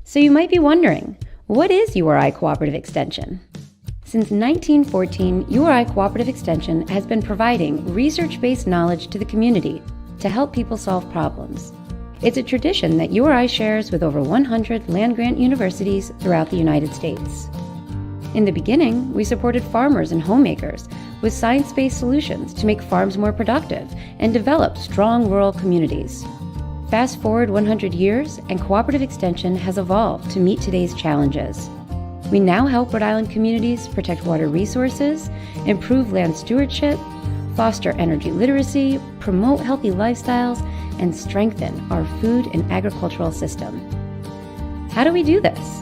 So you might be wondering, what is URI Cooperative Extension? Since 1914, URI Cooperative Extension has been providing research-based knowledge to the community to help people solve problems. It's a tradition that URI shares with over 100 land-grant universities throughout the United States. In the beginning, we supported farmers and homemakers with science-based solutions to make farms more productive and develop strong rural communities. Fast forward 100 years, and Cooperative Extension has evolved to meet today's challenges. We now help Rhode Island communities protect water resources, improve land stewardship, foster energy literacy, promote healthy lifestyles, and strengthen our food and agricultural system. How do we do this?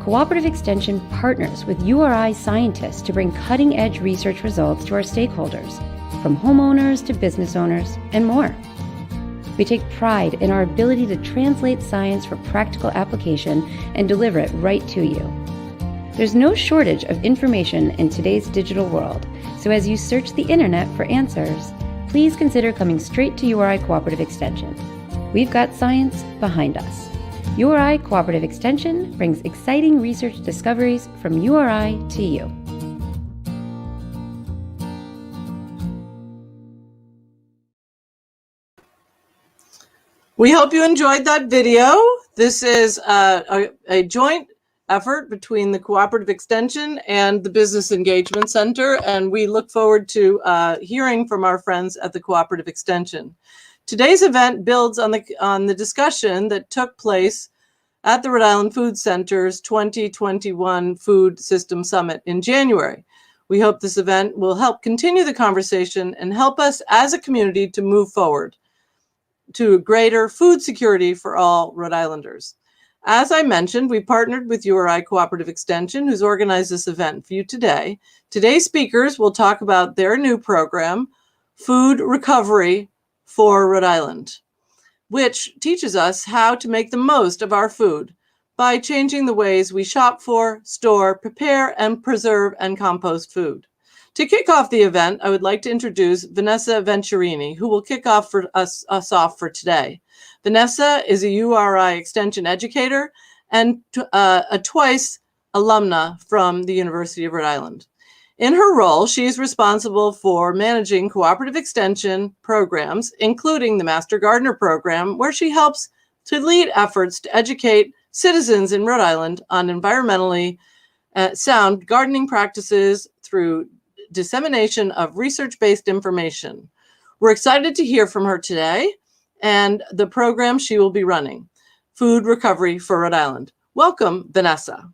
Cooperative Extension partners with URI scientists to bring cutting-edge research results to our stakeholders, from homeowners to business owners, and more. We take pride in our ability to translate science for practical application and deliver it right to you. There's no shortage of information in today's digital world, so as you search the internet for answers, please consider coming straight to URI Cooperative Extension. We've got science behind us. URI Cooperative Extension brings exciting research discoveries from URI to you. We hope you enjoyed that video. This is a joint effort between the Cooperative Extension and the Business Engagement Center, and we look forward to hearing from our friends at the Cooperative Extension. Today's event builds on the discussion that took place at the Rhode Island Food Center's 2021 Food System Summit in January. We hope this event will help continue the conversation and help us as a community to move forward to greater food security for all Rhode Islanders. As I mentioned, we partnered with URI Cooperative Extension, who's organized this event for you today. Today's speakers will talk about their new program, Food Recovery for Rhode Island, which teaches us how to make the most of our food by changing the ways we shop for, store, prepare, and preserve and compost food. To kick off the event, I would like to introduce Vanessa Venturini, who will kick off for us off for today. Vanessa is a URI Extension educator and a twice alumna from the University of Rhode Island. In her role, she is responsible for managing cooperative extension programs, including the Master Gardener program, where she helps to lead efforts to educate citizens in Rhode Island on environmentally sound gardening practices through dissemination of research-based information. We're excited to hear from her today and the program she will be running, Food Recovery for Rhode Island. Welcome, Vanessa.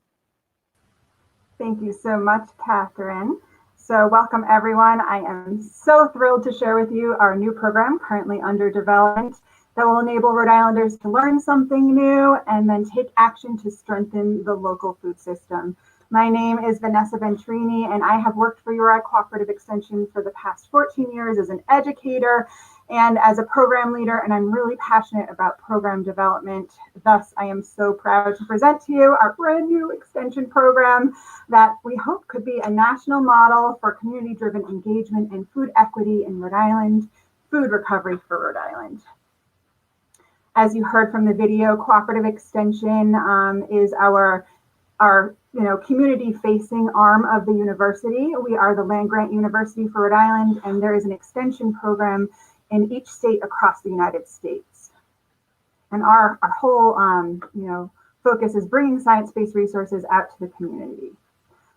Thank you so much, Catherine. So welcome, everyone. I am so thrilled to share with you our new program currently under development that will enable Rhode Islanders to learn something new and then take action to strengthen the local food system. My name is Vanessa Venturini, and I have worked for URI Cooperative Extension for the past 14 years as an educator and as a program leader, and I'm really passionate about program development. Thus, I am so proud to present to you our brand new extension program that we hope could be a national model for community-driven engagement and food equity in Rhode Island, Food Recovery for Rhode Island. As you heard from the video, Cooperative Extension is our community-facing arm of the university. We are the land-grant university for Rhode Island, and there is an extension program in each state across the United States. And our whole focus is bringing science-based resources out to the community.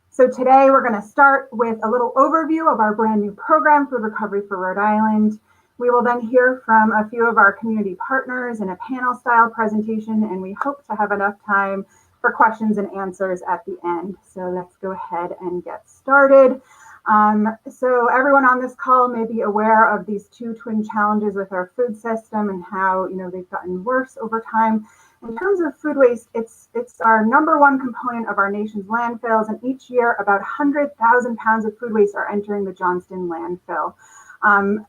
So today we're going to start with a little overview of our brand new program, Food Recovery for Rhode Island. We will then hear from a few of our community partners in a panel-style presentation, and we hope to have enough time for questions and answers at the end. So let's go ahead and get started. So everyone on this call may be aware of these two twin challenges with our food system and how they've gotten worse over time. In terms of food waste, it's our number one component of our nation's landfills, and each year about 100,000 pounds of food waste are entering the Johnston landfill.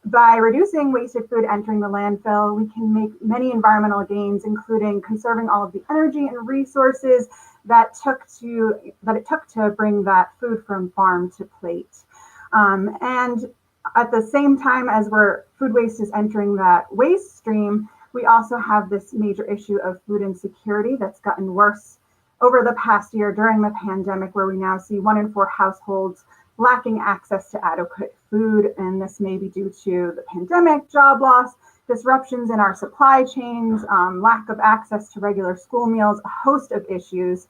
By reducing wasted food entering the landfill, we can make many environmental gains, including conserving all of the energy and resources that it took to bring that food from farm to plate. And at the same time as food waste is entering that waste stream, We also have this major issue of food insecurity that's gotten worse over the past year during the pandemic, where we now see 1 in 4 households lacking access to adequate food. And this may be due to the pandemic, job loss, disruptions in our supply chains, lack of access to regular school meals, a host of issues.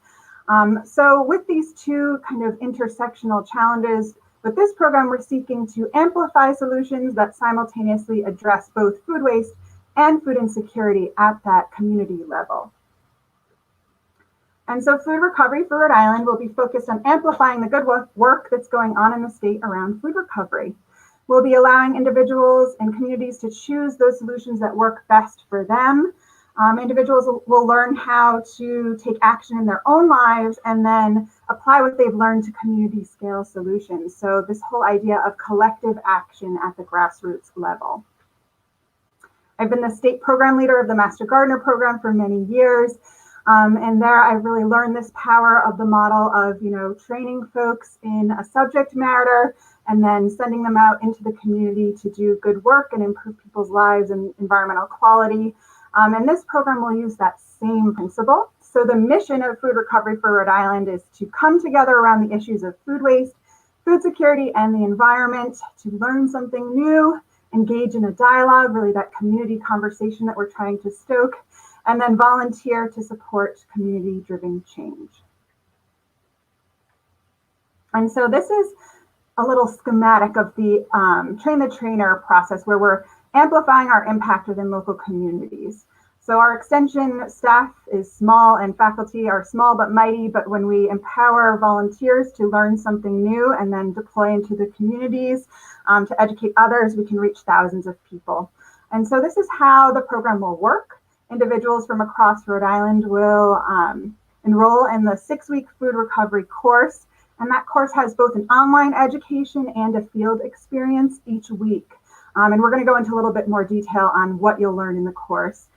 So with these two kind of intersectional challenges, with this program, we're seeking to amplify solutions that simultaneously address both food waste and food insecurity at that community level. And so food recovery for Rhode Island will be focused on amplifying the good work that's going on in the state around food recovery. We'll be allowing individuals and communities to choose those solutions that work best for them. Individuals will learn how to take action in their own lives and then apply what they've learned to community scale solutions. So this whole idea of collective action at the grassroots level. I've been the state program leader of the Master Gardener program for many years. And there I've really learned this power of the model of, training folks in a subject matter and then sending them out into the community to do good work and improve people's lives and environmental quality. And this program will use that same principle. So the mission of Food Recovery for Rhode Island is to come together around the issues of food waste, food security, and the environment, to learn something new, engage in a dialogue, really that community conversation that we're trying to stoke, and then volunteer to support community-driven change. And so this is a little schematic of the train the trainer process, where we're amplifying our impact within local communities. So our extension staff is small and faculty are small but mighty, but when we empower volunteers to learn something new and then deploy into the communities to educate others, we can reach thousands of people. And so this is how the program will work. Individuals from across Rhode Island will enroll in the 6-week food recovery course. And that course has both an online education and a field experience each week. And we're going to go into a little bit more detail on what you'll learn in the course.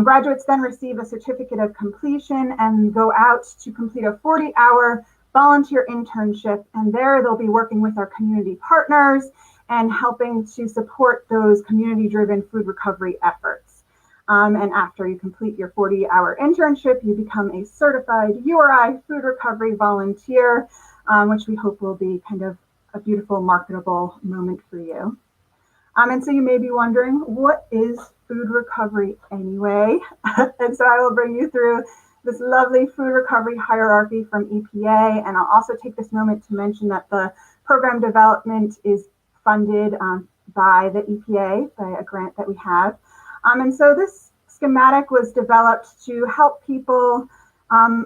Graduates then receive a certificate of completion and go out to complete a 40-hour volunteer internship. And there they'll be working with our community partners and helping to support those community-driven food recovery efforts. And after you complete your 40-hour internship, you become a certified URI food recovery volunteer, which we hope will be kind of a beautiful, marketable moment for you. And so you may be wondering, what is food recovery anyway? And so I will bring you through this lovely food recovery hierarchy from EPA. And I'll also take this moment to mention that the program development is funded by the EPA, by a grant that we have. And so this schematic was developed to help people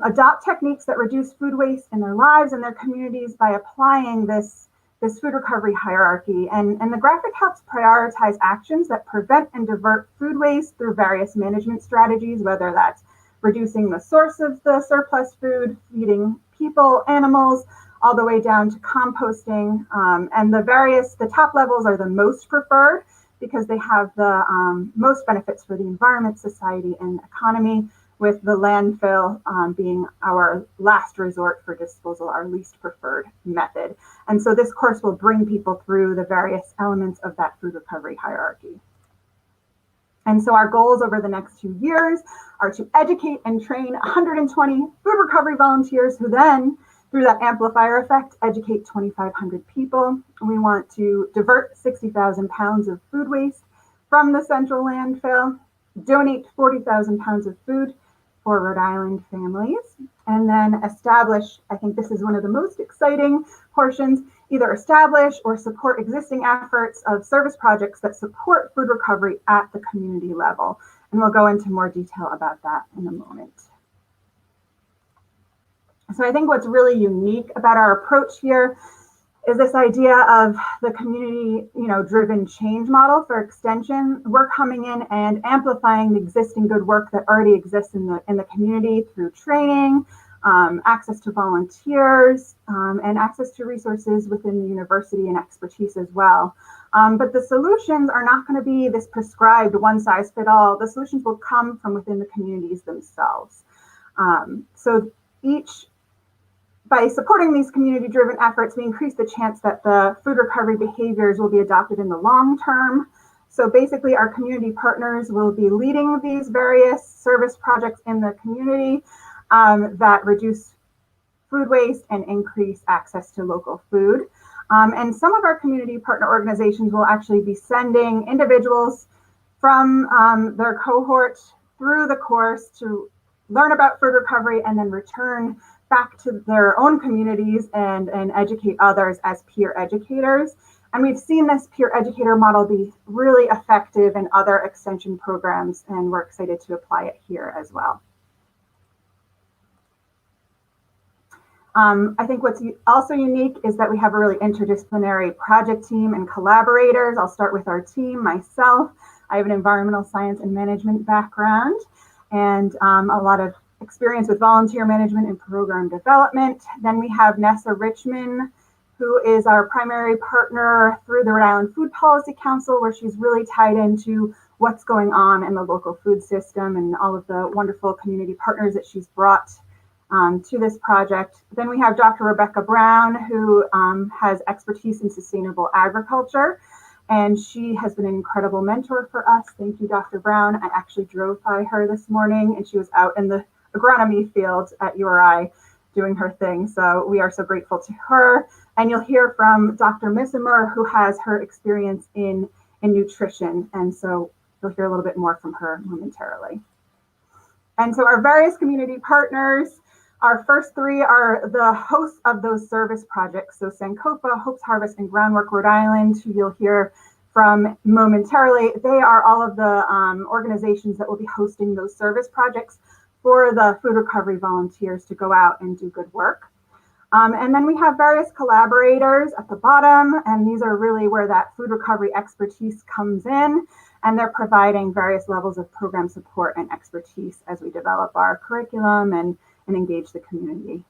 adopt techniques that reduce food waste in their lives and their communities by applying this food recovery hierarchy. And the graphic helps prioritize actions that prevent and divert food waste through various management strategies, whether that's reducing the source of the surplus food, feeding people, animals, all the way down to composting. And the top levels are the most preferred because they have the most benefits for the environment, society, and economy, with the landfill being our last resort for disposal, our least preferred method. And so this course will bring people through the various elements of that food recovery hierarchy. And so our goals over the next 2 years are to educate and train 120 food recovery volunteers who then, through that amplifier effect, educate 2,500 people. And we want to divert 60,000 pounds of food waste from the central landfill, donate 40,000 pounds of food for Rhode Island families, and then establish, I think this is one of the most exciting portions, either establish or support existing efforts of service projects that support food recovery at the community level. And we'll go into more detail about that in a moment. So I think what's really unique about our approach here is this idea of the community, driven change model for extension. We're coming in and amplifying the existing good work that already exists in the community through training, access to volunteers, and access to resources within the university and expertise as well. But the solutions are not going to be this prescribed one-size-fits-all. The solutions will come from within the communities themselves. By supporting these community-driven efforts, we increase the chance that the food recovery behaviors will be adopted in the long term. So basically our community partners will be leading these various service projects in the community that reduce food waste and increase access to local food. And some of our community partner organizations will actually be sending individuals from their cohort through the course to learn about food recovery and then return back to their own communities and educate others as peer educators. And we've seen this peer educator model be really effective in other extension programs, and we're excited to apply it here as well. I think what's also unique is that we have a really interdisciplinary project team and collaborators. I'll start with our team, myself. I have an environmental science and management background and a lot of experience with volunteer management and program development. Then we have Nessa Richmond, who is our primary partner through the Rhode Island Food Policy Council, where she's really tied into what's going on in the local food system and all of the wonderful community partners that she's brought to this project. Then we have Dr. Rebecca Brown, who has expertise in sustainable agriculture, and she has been an incredible mentor for us. Thank you, Dr. Brown. I actually drove by her this morning, and she was out in the agronomy field at URI doing her thing. So we are so grateful to her. And you'll hear from Dr. Missimer, who has her experience in nutrition. And so you'll hear a little bit more from her momentarily. And so our various community partners, our first three are the hosts of those service projects. So Sankofa, Hope's Harvest, and Groundwork Rhode Island, who you'll hear from momentarily. They are all of the organizations that will be hosting those service projects for the food recovery volunteers to go out and do good work. And then we have various collaborators at the bottom, and these are really where that food recovery expertise comes in, and they're providing various levels of program support and expertise as we develop our curriculum and engage the community.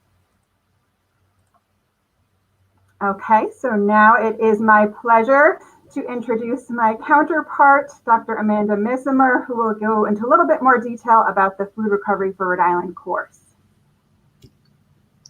Okay, so now it is my pleasure to introduce my counterpart, Dr. Amanda Missimer, who will go into a little bit more detail about the Food Recovery for Rhode Island course.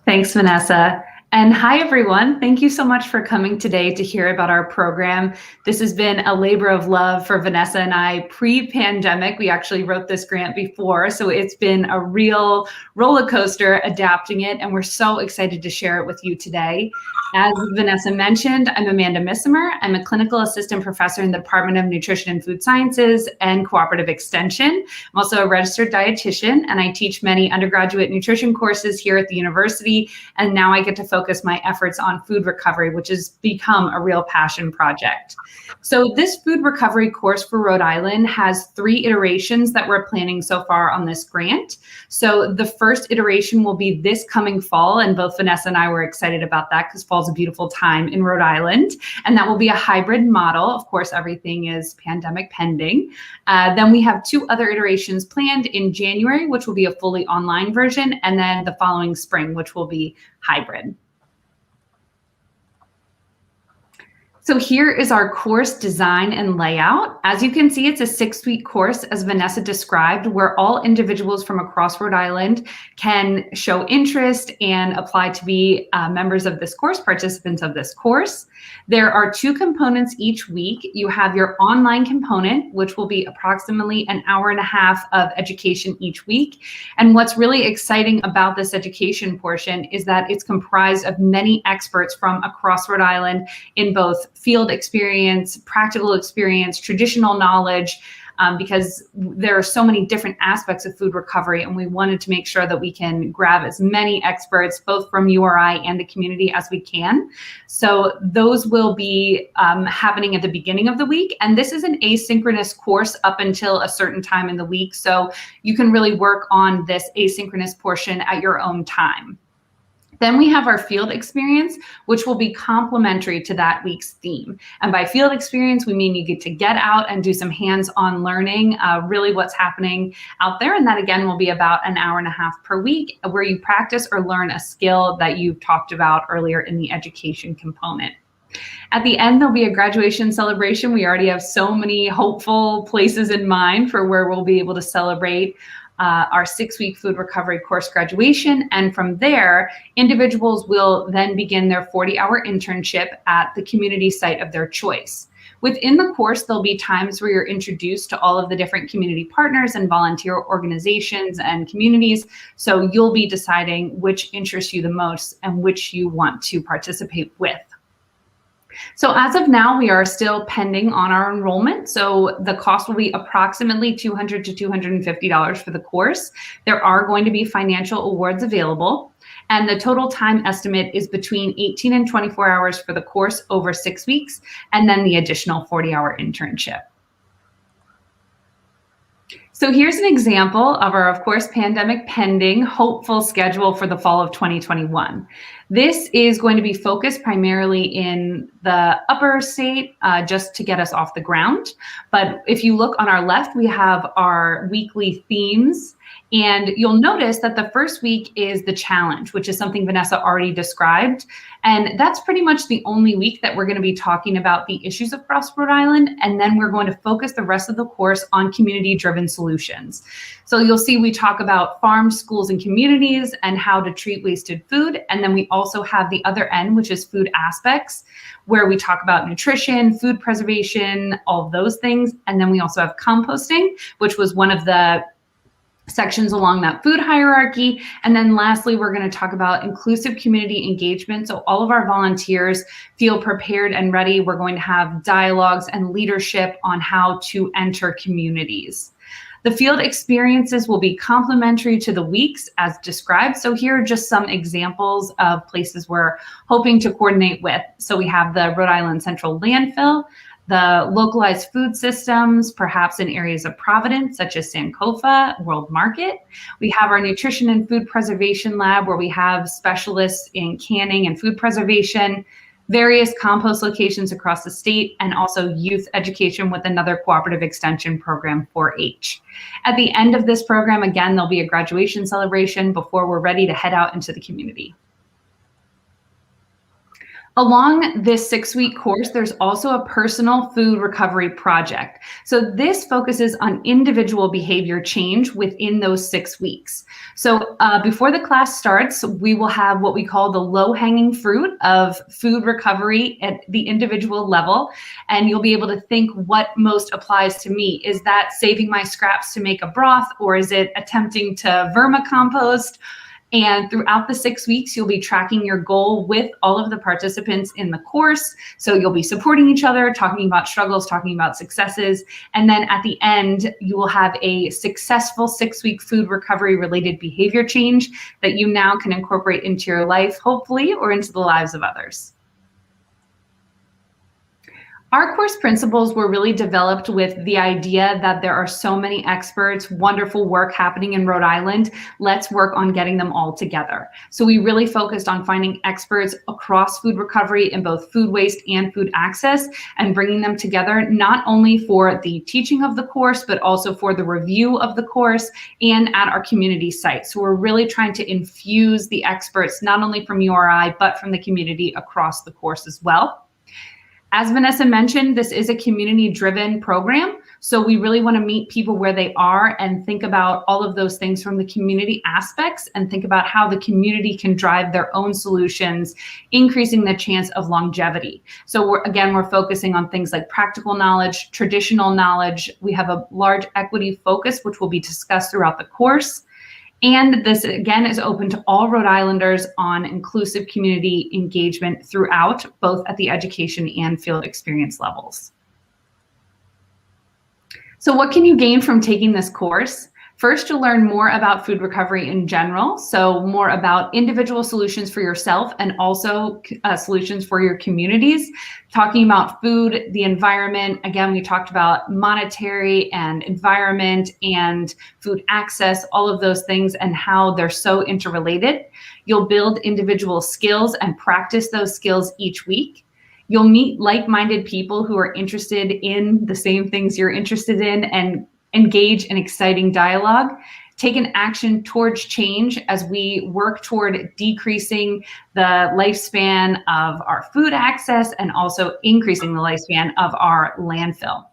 Thanks, Vanessa. And hi, everyone. Thank you so much for coming today to hear about our program. This has been a labor of love for Vanessa and I pre-pandemic. We actually wrote this grant before, so it's been a real roller coaster adapting it, and we're so excited to share it with you today. As Vanessa mentioned, I'm Amanda Missimer. I'm a clinical assistant professor in the Department of Nutrition and Food Sciences and Cooperative Extension. I'm also a registered dietitian, and I teach many undergraduate nutrition courses here at the university. And now I get to focus my efforts on food recovery, which has become a real passion project. So this food recovery course for Rhode Island has 3 iterations that we're planning so far on this grant. So the first iteration will be this coming fall, and both Vanessa and I were excited about that because fall's a beautiful time in Rhode Island, and that will be a hybrid model. Of course, everything is pandemic pending. Then we have 2 other iterations planned in January, which will be a fully online version, and then the following spring, which will be hybrid. So here is our course design and layout. As you can see, it's a 6-week course, as Vanessa described, where all individuals from across Rhode Island can show interest and apply to be members of this course, participants of this course. There are 2 components each week. You have your online component, which will be approximately an hour and a half of education each week. And what's really exciting about this education portion is that it's comprised of many experts from across Rhode Island in both field experience, practical experience, traditional knowledge, because there are so many different aspects of food recovery, and we wanted to make sure that we can grab as many experts, both from URI and the community, as we can. So those will be happening at the beginning of the week, and this is an asynchronous course up until a certain time in the week, so you can really work on this asynchronous portion at your own time. Then we have our field experience, which will be complementary to that week's theme. And by field experience, we mean you get to get out and do some hands-on learning, really what's happening out there. And that again will be about an hour and a half per week, where you practice or learn a skill that you've talked about earlier in the education component. At the end, there'll be a graduation celebration. We already have so many hopeful places in mind for where we'll be able to celebrate our 6-week food recovery course graduation. And from there, individuals will then begin their 40-hour internship at the community site of their choice. Within the course, there'll be times where you're introduced to all of the different community partners and volunteer organizations and communities. So you'll be deciding which interests you the most and which you want to participate with. So as of now, we are still pending on our enrollment. So the cost will be approximately $200 to $250 for the course. There are going to be financial awards available. And the total time estimate is between 18 and 24 hours for the course over 6 weeks, and then the additional 40-hour internship. So here's an example of our, of course, pandemic pending, hopeful schedule for the fall of 2021. This is going to be focused primarily in the upper state, just to get us off the ground. But if you look on our left, we have our weekly themes. And you'll notice that the first week is the challenge, which is something Vanessa already described. And that's pretty much the only week that we're going to be talking about the issues across Rhode Island. And then we're going to focus the rest of the course on community-driven solutions. So you'll see we talk about farms, schools, and communities and how to treat wasted food. And then we also have the other end, which is food aspects, where we talk about nutrition, food preservation, all of those things. And then we also have composting, which was one of the sections along that food hierarchy. And then lastly, we're going to talk about inclusive community engagement. So all of our volunteers feel prepared and ready. We're going to have dialogues and leadership on how to enter communities. The field experiences will be complementary to the weeks as described. So here are just some examples of places we're hoping to coordinate with. So we have the Rhode Island Central Landfill, the localized food systems, perhaps in areas of Providence, such as Sankofa, World Market. We have our nutrition and food preservation lab, where we have specialists in canning and food preservation, various compost locations across the state, and also youth education with another cooperative extension program, 4-H. At the end of this program, again, there'll be a graduation celebration before we're ready to head out into the community. Along this 6-week course, there's also a personal food recovery project. So this focuses on individual behavior change within those 6 weeks. So before the class starts, we will have what we call the low-hanging fruit of food recovery at the individual level. And you'll be able to think what most applies to me. Is that saving my scraps to make a broth, or is it attempting to vermicompost? And throughout the 6 weeks, you'll be tracking your goal with all of the participants in the course. So you'll be supporting each other, talking about struggles, talking about successes. And then at the end, you will have a successful 6-week food recovery related behavior change that you now can incorporate into your life, hopefully, or into the lives of others. Our course principles were really developed with the idea that there are so many experts, wonderful work happening in Rhode Island. Let's work on getting them all together. So we really focused on finding experts across food recovery in both food waste and food access, and bringing them together, not only for the teaching of the course, but also for the review of the course and at our community site. So we're really trying to infuse the experts, not only from URI, but from the community across the course as well. As Vanessa mentioned, this is a community-driven program, so we really want to meet people where they are and think about all of those things from the community aspects, and think about how the community can drive their own solutions, increasing the chance of longevity. So we're focusing on things like practical knowledge, traditional knowledge. We have a large equity focus, which will be discussed throughout the course. And this, again, is open to all Rhode Islanders on inclusive community engagement throughout, both at the education and field experience levels. So what can you gain from taking this course? First, you'll learn more about food recovery in general, so more about individual solutions for yourself and also solutions for your communities. Talking about food, the environment, again, we talked about monetary and environment and food access, all of those things and how they're so interrelated. You'll build individual skills and practice those skills each week. You'll meet like-minded people who are interested in the same things you're interested in and engage in exciting dialogue. Take an action towards change as we work toward decreasing the lifespan of our food access and also increasing the lifespan of our landfill.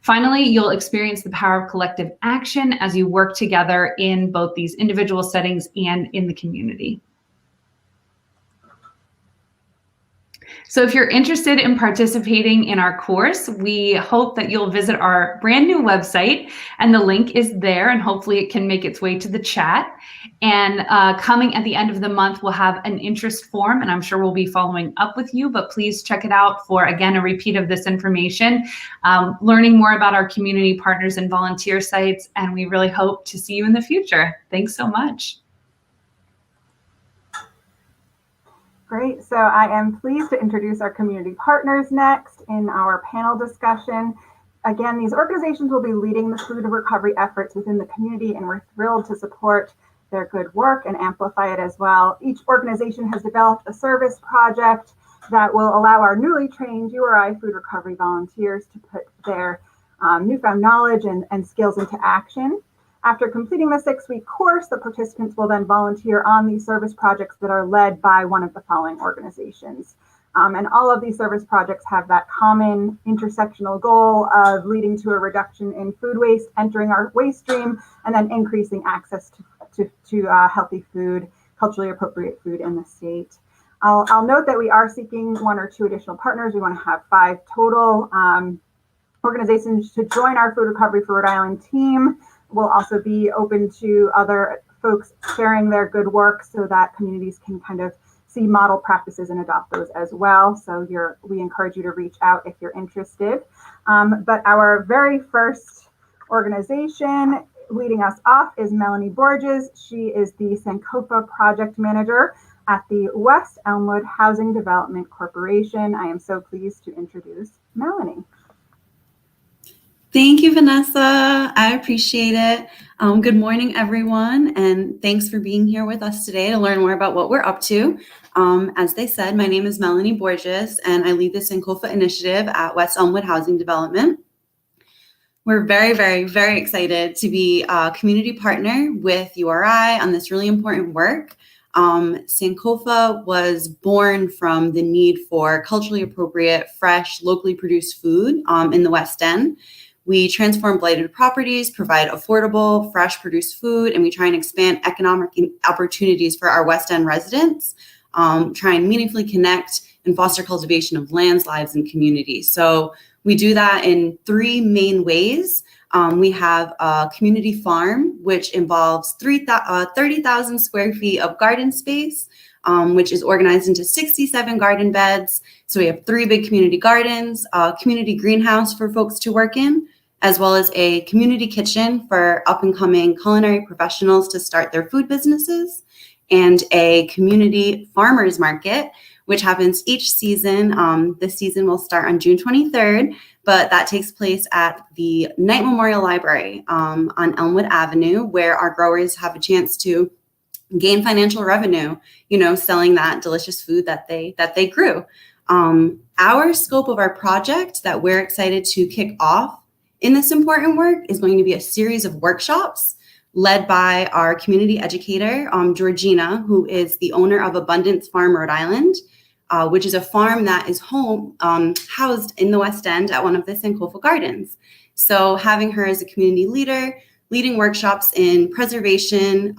Finally, you'll experience the power of collective action as you work together in both these individual settings and in the community. So if you're interested in participating in our course, we hope that you'll visit our brand new website, and the link is there, and hopefully it can make its way to the chat. And coming at the end of the month, we'll have an interest form, and I'm sure we'll be following up with you, but please check it out for, again, a repeat of this information, learning more about our community partners and volunteer sites, and we really hope to see you in the future. Thanks so much. Great. So I am pleased to introduce our community partners next in our panel discussion. Again, these organizations will be leading the food recovery efforts within the community, and we're thrilled to support their good work and amplify it as well. Each organization has developed a service project that will allow our newly trained URI food recovery volunteers to put their newfound knowledge and skills into action. After completing the 6-week course, the participants will then volunteer on these service projects that are led by one of the following organizations. And all of these service projects have that common intersectional goal of leading to a reduction in food waste entering our waste stream, and then increasing access to healthy food, culturally appropriate food in the state. I'll note that we are seeking 1 or 2 additional partners. We want to have 5 total organizations to join our Food Recovery for Rhode Island team. We'll also be open to other folks sharing their good work so that communities can kind of see model practices and adopt those as well. So we encourage you to reach out if you're interested. But our very first organization leading us off is Melanie Borges. She is the Sankofa project manager at the West Elmwood Housing Development Corporation. I am so pleased to introduce Melanie. Thank you, Vanessa. I appreciate it. Good morning, everyone, and thanks for being here with us today to learn more about what we're up to. As they said, my name is Melanie Borges, and I lead the Sankofa initiative at West Elmwood Housing Development. We're very, very, very excited to be a community partner with URI on this really important work. Sankofa was born from the need for culturally appropriate, fresh, locally produced food in the West End. We transform blighted properties, provide affordable, fresh produced food, and we try and expand economic opportunities for our West End residents, try and meaningfully connect and foster cultivation of lands, lives, and communities. So we do that in 3 main ways. We have a community farm, which involves 30,000 square feet of garden space, which is organized into 67 garden beds. So we have 3 big community gardens, a community greenhouse for folks to work in, as well as a community kitchen for up-and-coming culinary professionals to start their food businesses, and a community farmers market, which happens each season. This season will start on June 23rd, but that takes place at the Knight Memorial Library on Elmwood Avenue, where our growers have a chance to gain financial revenue, selling that delicious food that they grew. Our scope of our project that we're excited to kick off in this important work is going to be a series of workshops led by our community educator, Georgina, who is the owner of Abundance Farm, Rhode Island, which is a farm that is housed in the West End at one of the Sankofa gardens. So having her as a community leader, leading workshops in preservation,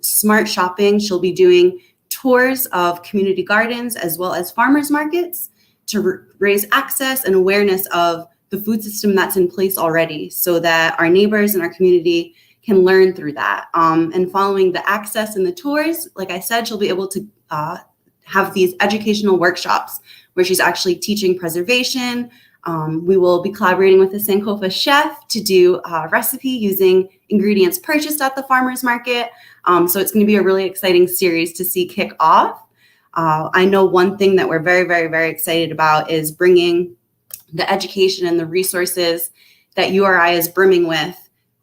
smart shopping, she'll be doing tours of community gardens as well as farmers markets to raise access and awareness of the food system that's in place already, so that our neighbors and our community can learn through that. And following the access and the tours, like I said, she'll be able to have these educational workshops where she's actually teaching preservation. We will be collaborating with a Sankofa chef to do a recipe using ingredients purchased at the farmer's market. So it's going to be a really exciting series to see kick off. I know one thing that we're very, very, very excited about is bringing the education and the resources that URI is brimming with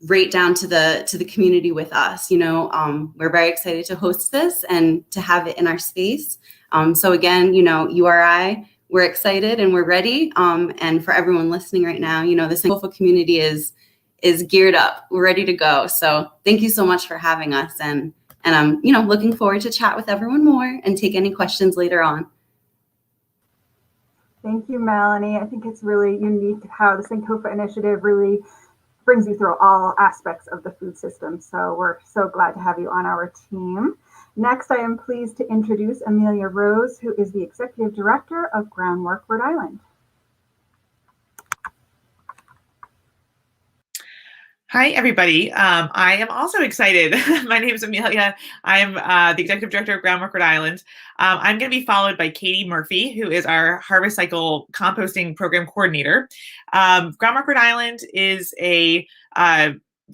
right down to the community with us. We're very excited to host this and to have it in our space. So again, URI, we're excited and we're ready. And for everyone listening right now, the Sankofa community is geared up. We're ready to go. So thank you so much for having us. And I'm, looking forward to chat with everyone more and take any questions later on. Thank you, Melanie. I think it's really unique how the Sankofa initiative really brings you through all aspects of the food system. So we're so glad to have you on our team. Next, I am pleased to introduce Amelia Rose, who is the Executive Director of Groundwork Rhode Island. Hi, everybody. I am also excited. My name is Amelia. I'm the Executive Director of Groundwork Rhode Island. I'm going to be followed by Katie Murphy, who is our Harvest Cycle Composting Program Coordinator. Groundwork Rhode Island is a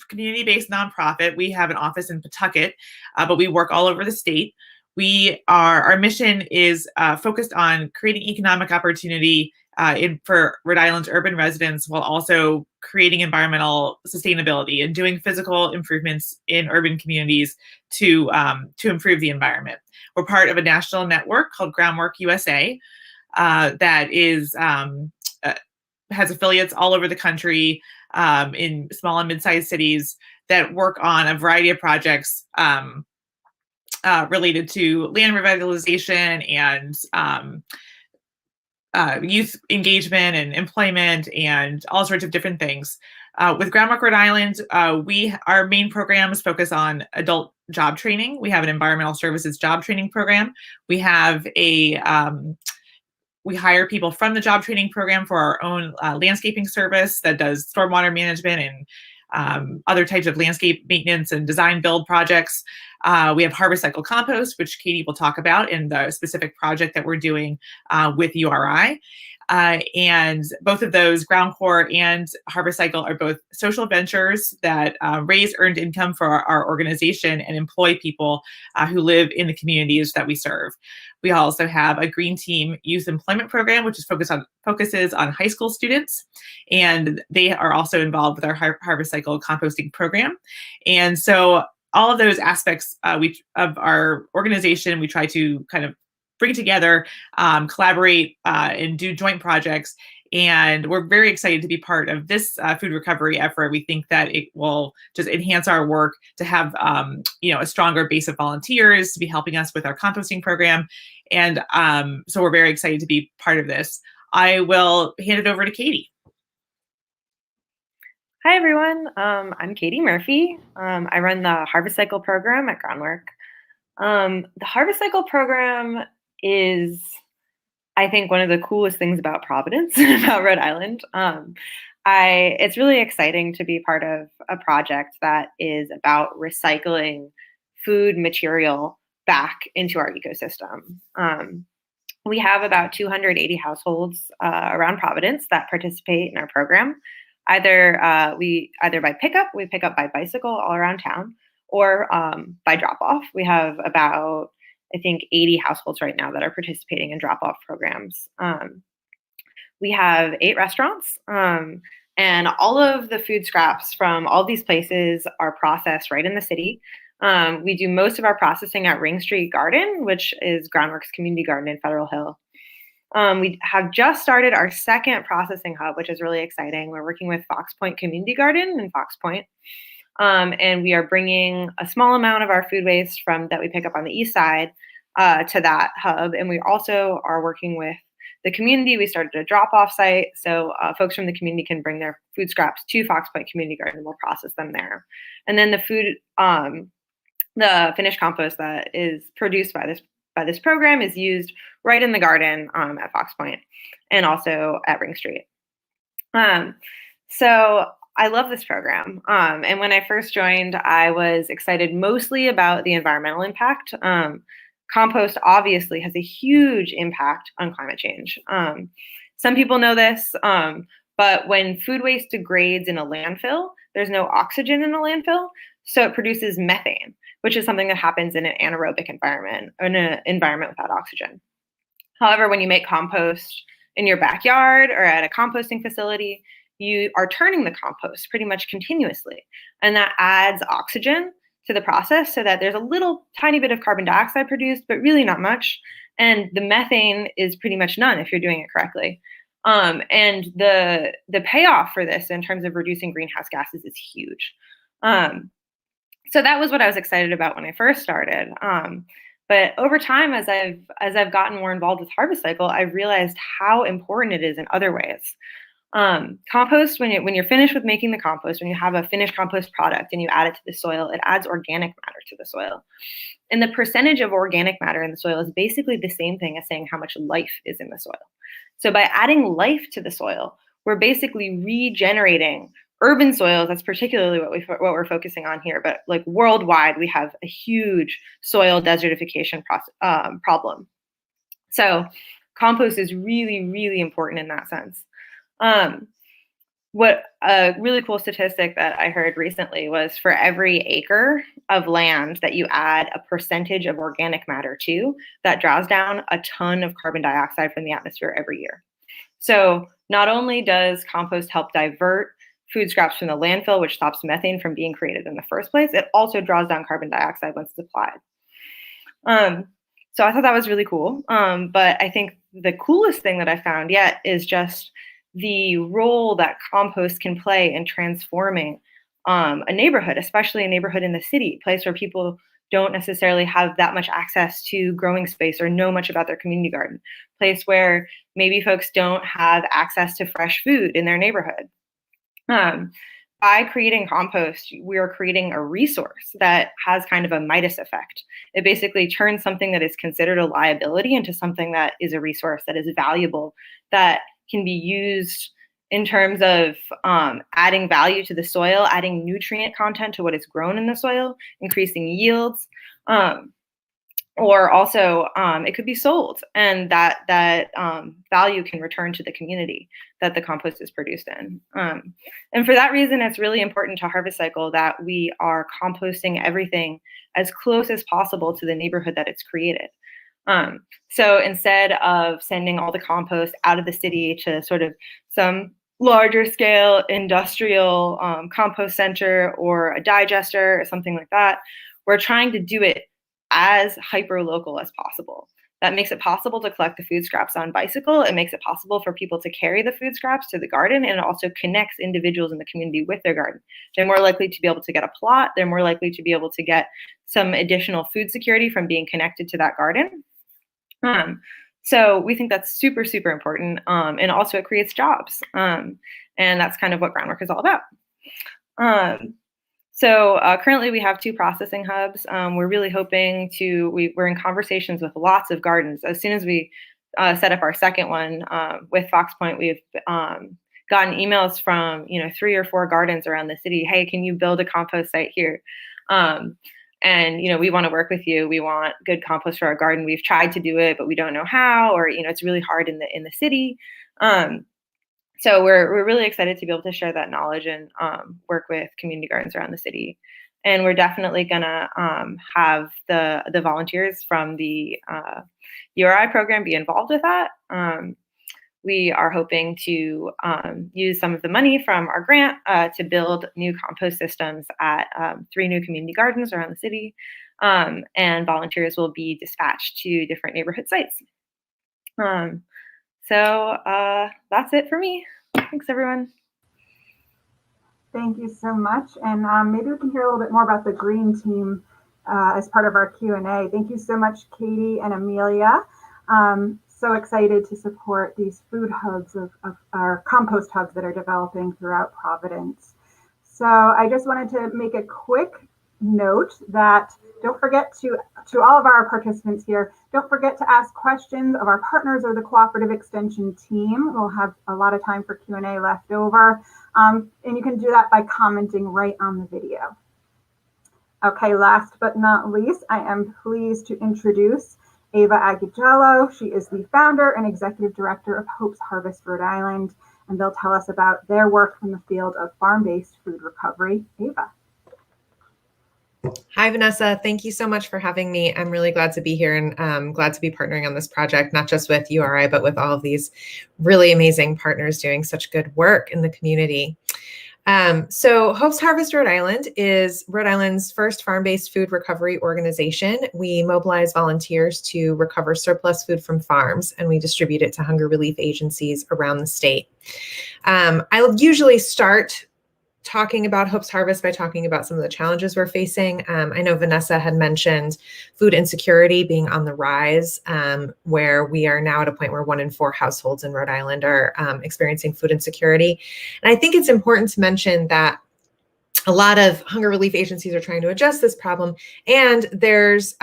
community-based nonprofit. We have an office in Pawtucket, but we work all over the state. Our mission is focused on creating economic opportunity for Rhode Island's urban residents, while also creating environmental sustainability and doing physical improvements in urban communities to improve the environment. We're part of a national network called Groundwork USA that has affiliates all over the country in small and mid-sized cities that work on a variety of projects related to land revitalization and youth engagement and employment and all sorts of different things. With Groundwork Rhode Island, our main programs focus on adult job training. We have an environmental services job training program. We have we hire people from the job training program for our own landscaping service that does stormwater management and other types of landscape maintenance and design build projects. We have Harvest Cycle Compost, which Katie will talk about in the specific project that we're doing with URI. And both of those, Ground Core and Harvest Cycle, are both social ventures that raise earned income for our organization and employ people who live in the communities that we serve. We also have a Green Team Youth Employment Program, which focuses on high school students, and they are also involved with our Harvest Cycle Composting Program. And so all of those aspects of our organization, we try to kind of bring together, collaborate, and do joint projects. And we're very excited to be part of this food recovery effort. We think that it will just enhance our work to have a stronger base of volunteers to be helping us with our composting program. And so we're very excited to be part of this. I will hand it over to Katie. Hi, everyone. I'm Katie Murphy. I run the Harvest Cycle program at Groundwork. The Harvest Cycle program is, I think, one of the coolest things about Providence, about Rhode Island. It's really exciting to be part of a project that is about recycling food material back into our ecosystem. We have about 280 households around Providence that participate in our program. Either by pickup, we pick up by bicycle all around town, or by drop off. We have about, I think, 80 households right now that are participating in drop off programs. We have 8 restaurants, and all of the food scraps from all these places are processed right in the city. We do most of our processing at Ring Street Garden, which is Groundwork's community garden in Federal Hill. We have just started our second processing hub, which is really exciting. We're working with Fox Point Community Garden in Fox Point. And we are bringing a small amount of our food waste that we pick up on the east side to that hub. And we also are working with the community. We started a drop-off site, so folks from the community can bring their food scraps to Fox Point Community Garden, and we'll process them there. And then the finished compost that is produced by this program is used right in the garden at Fox Point and also at Ring Street. So I love this program. And when I first joined, I was excited mostly about the environmental impact. Compost obviously has a huge impact on climate change. Some people know this, but when food waste degrades in a landfill, there's no oxygen in a landfill, so it produces methane, which is something that happens in an anaerobic environment, or in an environment without oxygen. However, when you make compost in your backyard or at a composting facility, you are turning the compost pretty much continuously. And that adds oxygen to the process so that there's a little tiny bit of carbon dioxide produced, but really not much. And the methane is pretty much none if you're doing it correctly. And the payoff for this in terms of reducing greenhouse gases is huge. So that was what I was excited about when I first started. But over time, as I've gotten more involved with Harvest Cycle, I realized how important it is in other ways. Compost, when you're finished with making the compost, when you have a finished compost product and you add it to the soil, it adds organic matter to the soil. And the percentage of organic matter in the soil is basically the same thing as saying how much life is in the soil. So by adding life to the soil, we're basically regenerating urban soils. That's particularly what we're focusing on here, but like worldwide, we have a huge soil desertification problem. So compost is really, really important in that sense. What a really cool statistic that I heard recently was for every acre of land that you add a percentage of organic matter to, that draws down a ton of carbon dioxide from the atmosphere every year. So not only does compost help divert food scraps from the landfill, which stops methane from being created in the first place, it also draws down carbon dioxide once it's applied. So I thought that was really cool. But I think the coolest thing that I found yet is just the role that compost can play in transforming a neighborhood, especially a neighborhood in the city, a place where people don't necessarily have that much access to growing space or know much about their community garden, place where maybe folks don't have access to fresh food in their neighborhood. By creating compost, we are creating a resource that has kind of a Midas effect. It basically turns something that is considered a liability into something that is a resource that is valuable, that can be used in terms of adding value to the soil, adding nutrient content to what is grown in the soil, increasing yields, or also it could be sold, and that value can return to the community that the compost is produced in. And for that reason, it's really important to Harvest Cycle that we are composting everything as close as possible to the neighborhood that it's created. So instead of sending all the compost out of the city to sort of some larger scale industrial compost center or a digester or something like that, we're trying to do it as hyper local as possible. That makes it possible to collect the food scraps on bicycle. It makes it possible for people to carry the food scraps to the garden, and it also connects individuals in the community with their garden. They're more likely to be able to get a plot. They're more likely to be able to get some additional food security from being connected to that garden. So we think that's super, super important. And also it creates jobs. And that's kind of what Groundwork is all about. So currently we have 2 processing hubs. We're really hoping we're in conversations with lots of gardens. As soon as we set up our second one with Fox Point, we've gotten emails from 3 or 4 gardens around the city. Hey, can you build a compost site here? And we want to work with you. We want good compost for our garden. We've tried to do it, but we don't know how, or it's really hard in the city. So we're really excited to be able to share that knowledge and work with community gardens around the city. And we're definitely gonna have the volunteers from the URI program be involved with that. We are hoping to use some of the money from our grant to build new compost systems at 3 new community gardens around the city. And volunteers will be dispatched to different neighborhood sites. So that's it for me. Thanks, everyone. Thank you so much. And maybe we can hear a little bit more about the green team as part of our Q&A. Thank you so much, Katie and Amelia. So excited to support these food hubs of our compost hubs that are developing throughout Providence. So I just wanted to make a quick note that don't forget to all of our participants here, don't forget to ask questions of our partners or the Cooperative Extension team. We'll have a lot of time for Q&A left over. And you can do that by commenting right on the video. Okay, last but not least, I am pleased to introduce Ava Agujello. She is the founder and executive director of Hope's Harvest Rhode Island, and they'll tell us about their work in the field of farm-based food recovery. Ava. Hi, Vanessa. Thank you so much for having me. I'm really glad to be here and glad to be partnering on this project, not just with URI, but with all of these really amazing partners doing such good work in the community. So Hope's Harvest Rhode Island is Rhode Island's first farm-based food recovery organization. We mobilize volunteers to recover surplus food from farms, and we distribute it to hunger relief agencies around the state. I'll usually start talking about Hope's Harvest by talking about some of the challenges we're facing. I know Vanessa had mentioned food insecurity being on the rise, where we are now at a point where 1 in 4 households in Rhode Island are experiencing food insecurity. And I think it's important to mention that a lot of hunger relief agencies are trying to address this problem, and there's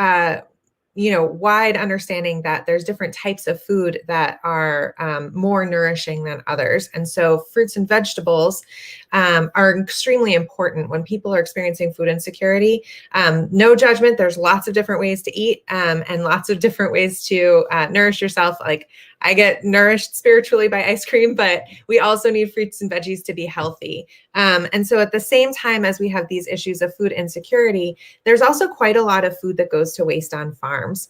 wide understanding that there's different types of food that are more nourishing than others. And so fruits and vegetables are extremely important when people are experiencing food insecurity. No judgment, there's lots of different ways to eat and lots of different ways to nourish yourself. Like, I get nourished spiritually by ice cream, but we also need fruits and veggies to be healthy. And so at the same time as we have these issues of food insecurity, there's also quite a lot of food that goes to waste on farms.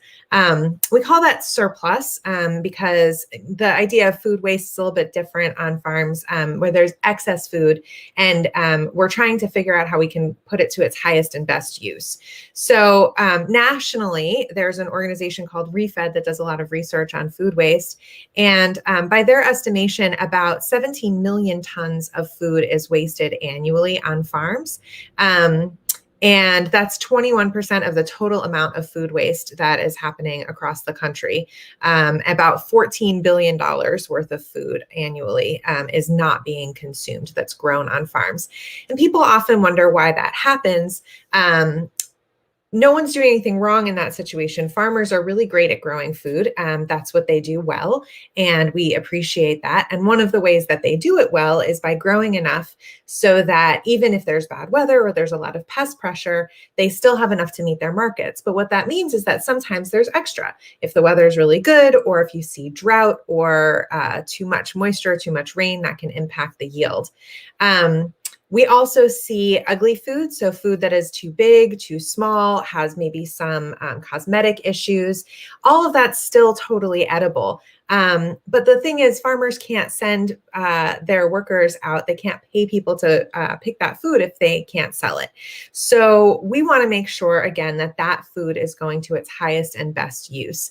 We call that surplus because the idea of food waste is a little bit different on farms where there's excess food, and we're trying to figure out how we can put it to its highest and best use. So nationally, there's an organization called ReFed that does a lot of research on food waste. And by their estimation, about 17 million tons of food is wasted annually on farms. And that's 21% of the total amount of food waste that is happening across the country. About $14 billion worth of food annually is not being consumed that's grown on farms. And people often wonder why that happens. No one's doing anything wrong in that situation. Farmers are really great at growing food. That's what they do well, and we appreciate that. And one of the ways that they do it well is by growing enough so that even if there's bad weather or there's a lot of pest pressure, they still have enough to meet their markets. But what that means is that sometimes there's extra. If the weather is really good, or if you see drought or too much moisture, too much rain, that can impact the yield. We also see ugly food, so food that is too big, too small, has maybe some cosmetic issues. All of that's still totally edible. But the thing is, farmers can't send their workers out. They can't pay people to pick that food if they can't sell it. So we want to make sure, again, that that food is going to its highest and best use.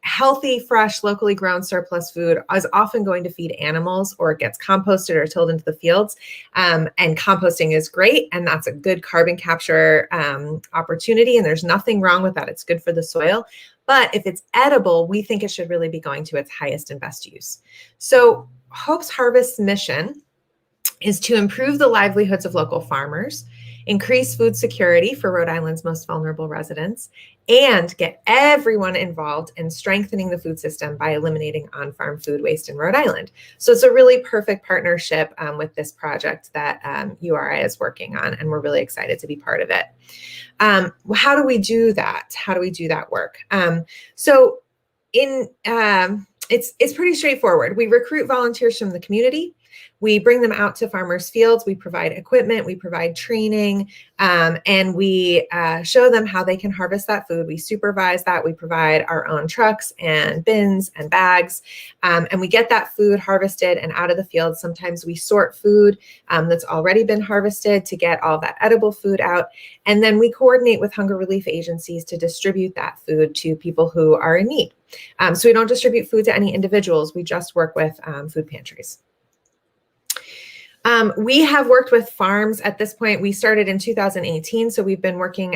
Healthy, fresh, locally grown surplus food is often going to feed animals, or it gets composted or tilled into the fields. And composting is great, and that's a good carbon capture opportunity, and there's nothing wrong with that. It's good for the soil. But if it's edible, we think it should really be going to its highest and best use. So Hope's Harvest's mission is to improve the livelihoods of local farmers, increase food security for Rhode Island's most vulnerable residents, and get everyone involved in strengthening the food system by eliminating on-farm food waste in Rhode Island. So it's a really perfect partnership with this project that URI is working on, and we're really excited to be part of it. How do we do that? How do we do that work? It's pretty straightforward. We recruit volunteers from the community. We bring them out to farmers' fields. We provide equipment, we provide training, and we show them how they can harvest that food. We supervise that. We provide our own trucks and bins and bags, and we get that food harvested and out of the field. Sometimes we sort food that's already been harvested to get all that edible food out. And then we coordinate with hunger relief agencies to distribute that food to people who are in need. So we don't distribute food to any individuals. We just work with food pantries. We have worked with farms at this point. We started in 2018, so we've been working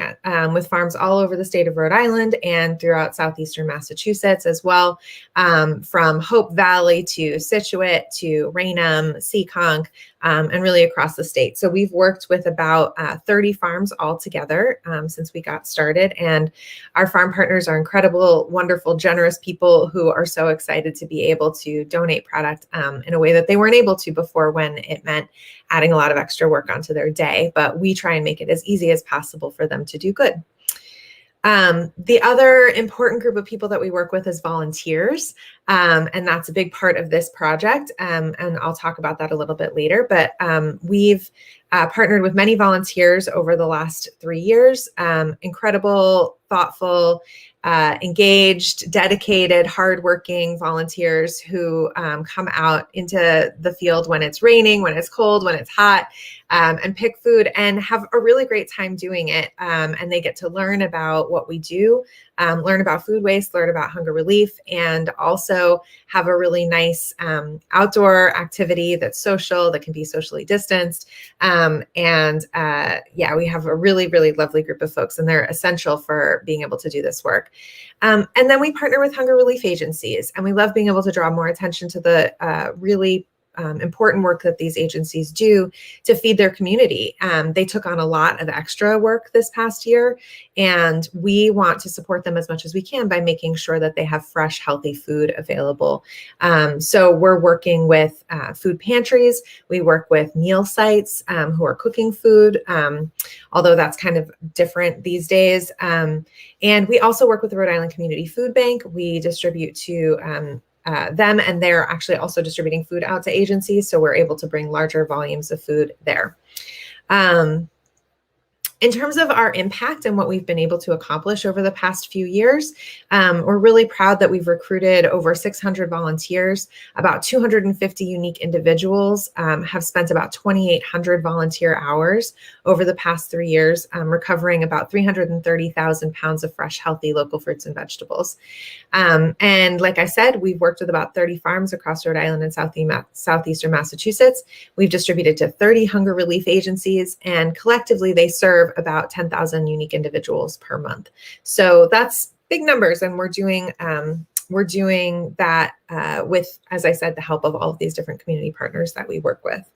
with farms all over the state of Rhode Island and throughout southeastern Massachusetts as well, from Hope Valley to Scituate to Raynham, Seekonk, and really across the state. So we've worked with about 30 farms all together since we got started, and our farm partners are incredible, wonderful, generous people who are so excited to be able to donate product in a way that they weren't able to before, when it meant adding a lot of extra work onto their day. But we try and make it as easy as possible for them to do good. The other important group of people that we work with is volunteers, and that's a big part of this project, and I'll talk about that a little bit later. But we've partnered with many volunteers over the last 3 years, incredible, thoughtful, engaged, dedicated, hardworking volunteers who come out into the field when it's raining, when it's cold, when it's hot, and pick food and have a really great time doing it. And they get to learn about what we do, learn about food waste, learn about hunger relief, and also have a really nice outdoor activity that's social, that can be socially distanced. Yeah, we have a really, really lovely group of folks, and they're essential for being able to do this work. And then we partner with hunger relief agencies, and we love being able to draw more attention to the really important work that these agencies do to feed their community. They took on a lot of extra work this past year, and we want to support them as much as we can by making sure that they have fresh, healthy food available. So we're working with food pantries. We work with meal sites who are cooking food, although that's kind of different these days. And we also work with the Rhode Island Community Food Bank. We distribute to them, and they're actually also distributing food out to agencies, so we're able to bring larger volumes of food there. In terms of our impact and what we've been able to accomplish over the past few years, we're really proud that we've recruited over 600 volunteers. About 250 unique individuals have spent about 2,800 volunteer hours over the past 3 years, recovering about 330,000 pounds of fresh, healthy local fruits and vegetables. And like I said, we've worked with about 30 farms across Rhode Island and southeastern Massachusetts. We've distributed to 30 hunger relief agencies, and collectively they serve about 10,000 unique individuals per month. So that's big numbers, and we're doing that with, as I said, the help of all of these different community partners that we work with.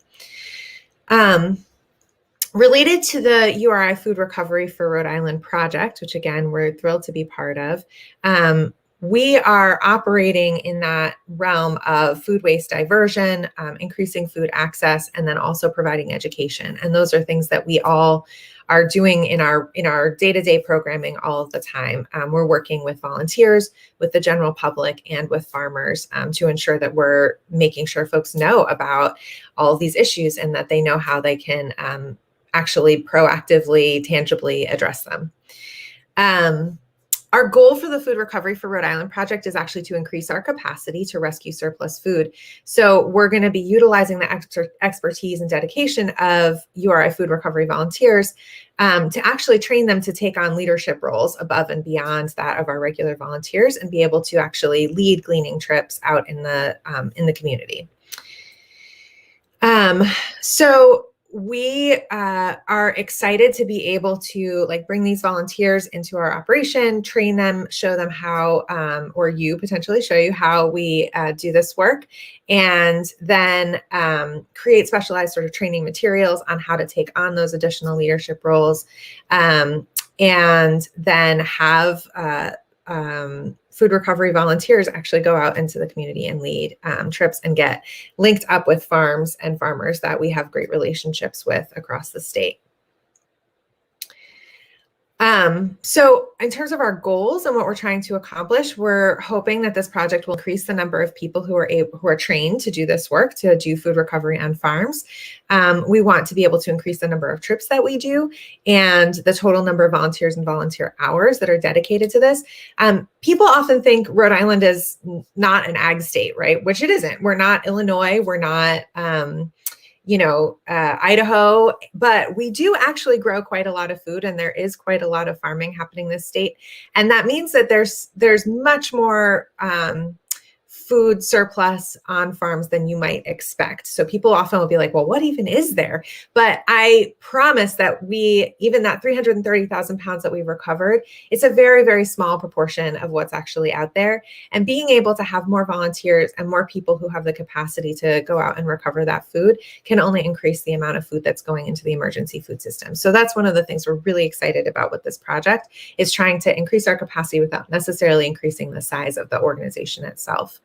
Related to the URI Food Recovery for Rhode Island project, which again, we're thrilled to be part of, we are operating in that realm of food waste diversion, increasing food access, and then also providing education. And those are things that we all are doing in our day-to-day programming all of the time. We're working with volunteers, with the general public, and with farmers to ensure that we're making sure folks know about all of these issues and that they know how they can actually proactively, tangibly address them. Our goal for the Food Recovery for Rhode Island project is actually to increase our capacity to rescue surplus food. So we're going to be utilizing the expertise and dedication of URI Food Recovery volunteers to actually train them to take on leadership roles above and beyond that of our regular volunteers and be able to actually lead gleaning trips out in the community. So we are excited to be able to bring these volunteers into our operation, train them, show them how, or potentially show you how we do this work, and then create specialized sort of training materials on how to take on those additional leadership roles, and then have food recovery volunteers actually go out into the community and lead trips and get linked up with farms and farmers that we have great relationships with across the state. So in terms of our goals and what we're trying to accomplish, we're hoping that this project will increase the number of people who are trained to do this work, to do food recovery on farms. We want to be able to increase the number of trips that we do and the total number of volunteers and volunteer hours that are dedicated to this. People often think Rhode Island is not an ag state, right? Which it isn't. We're not Illinois. We're not, Idaho, but we do actually grow quite a lot of food, and there is quite a lot of farming happening in this state. And that means that there's much more food surplus on farms than you might expect. So people often will be like, well, what even is there? But I promise that even that 330,000 pounds that we've recovered, it's a very, very small proportion of what's actually out there. And being able to have more volunteers and more people who have the capacity to go out and recover that food can only increase the amount of food that's going into the emergency food system. So that's one of the things we're really excited about with this project, is trying to increase our capacity without necessarily increasing the size of the organization itself.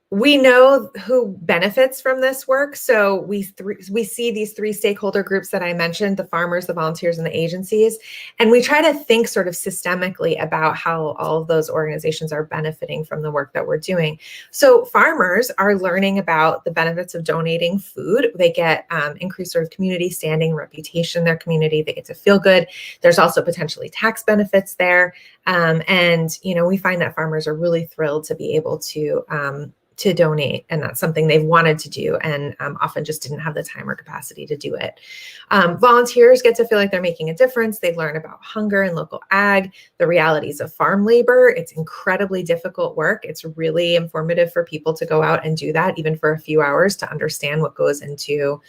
we know who benefits from this work. So we see these three stakeholder groups that I mentioned, the farmers, the volunteers, and the agencies. And we try to think sort of systemically about how all of those organizations are benefiting from the work that we're doing. So farmers are learning about the benefits of donating food. They get increased sort of community standing, reputation in their community. They get to feel good. There's also potentially tax benefits there. And, you know, we find that farmers are really thrilled to be able to donate. And that's something they've wanted to do and often just didn't have the time or capacity to do it. Volunteers get to feel like they're making a difference. They learn about hunger and local ag, the realities of farm labor. It's incredibly difficult work. It's really informative for people to go out and do that, even for a few hours, to understand what goes into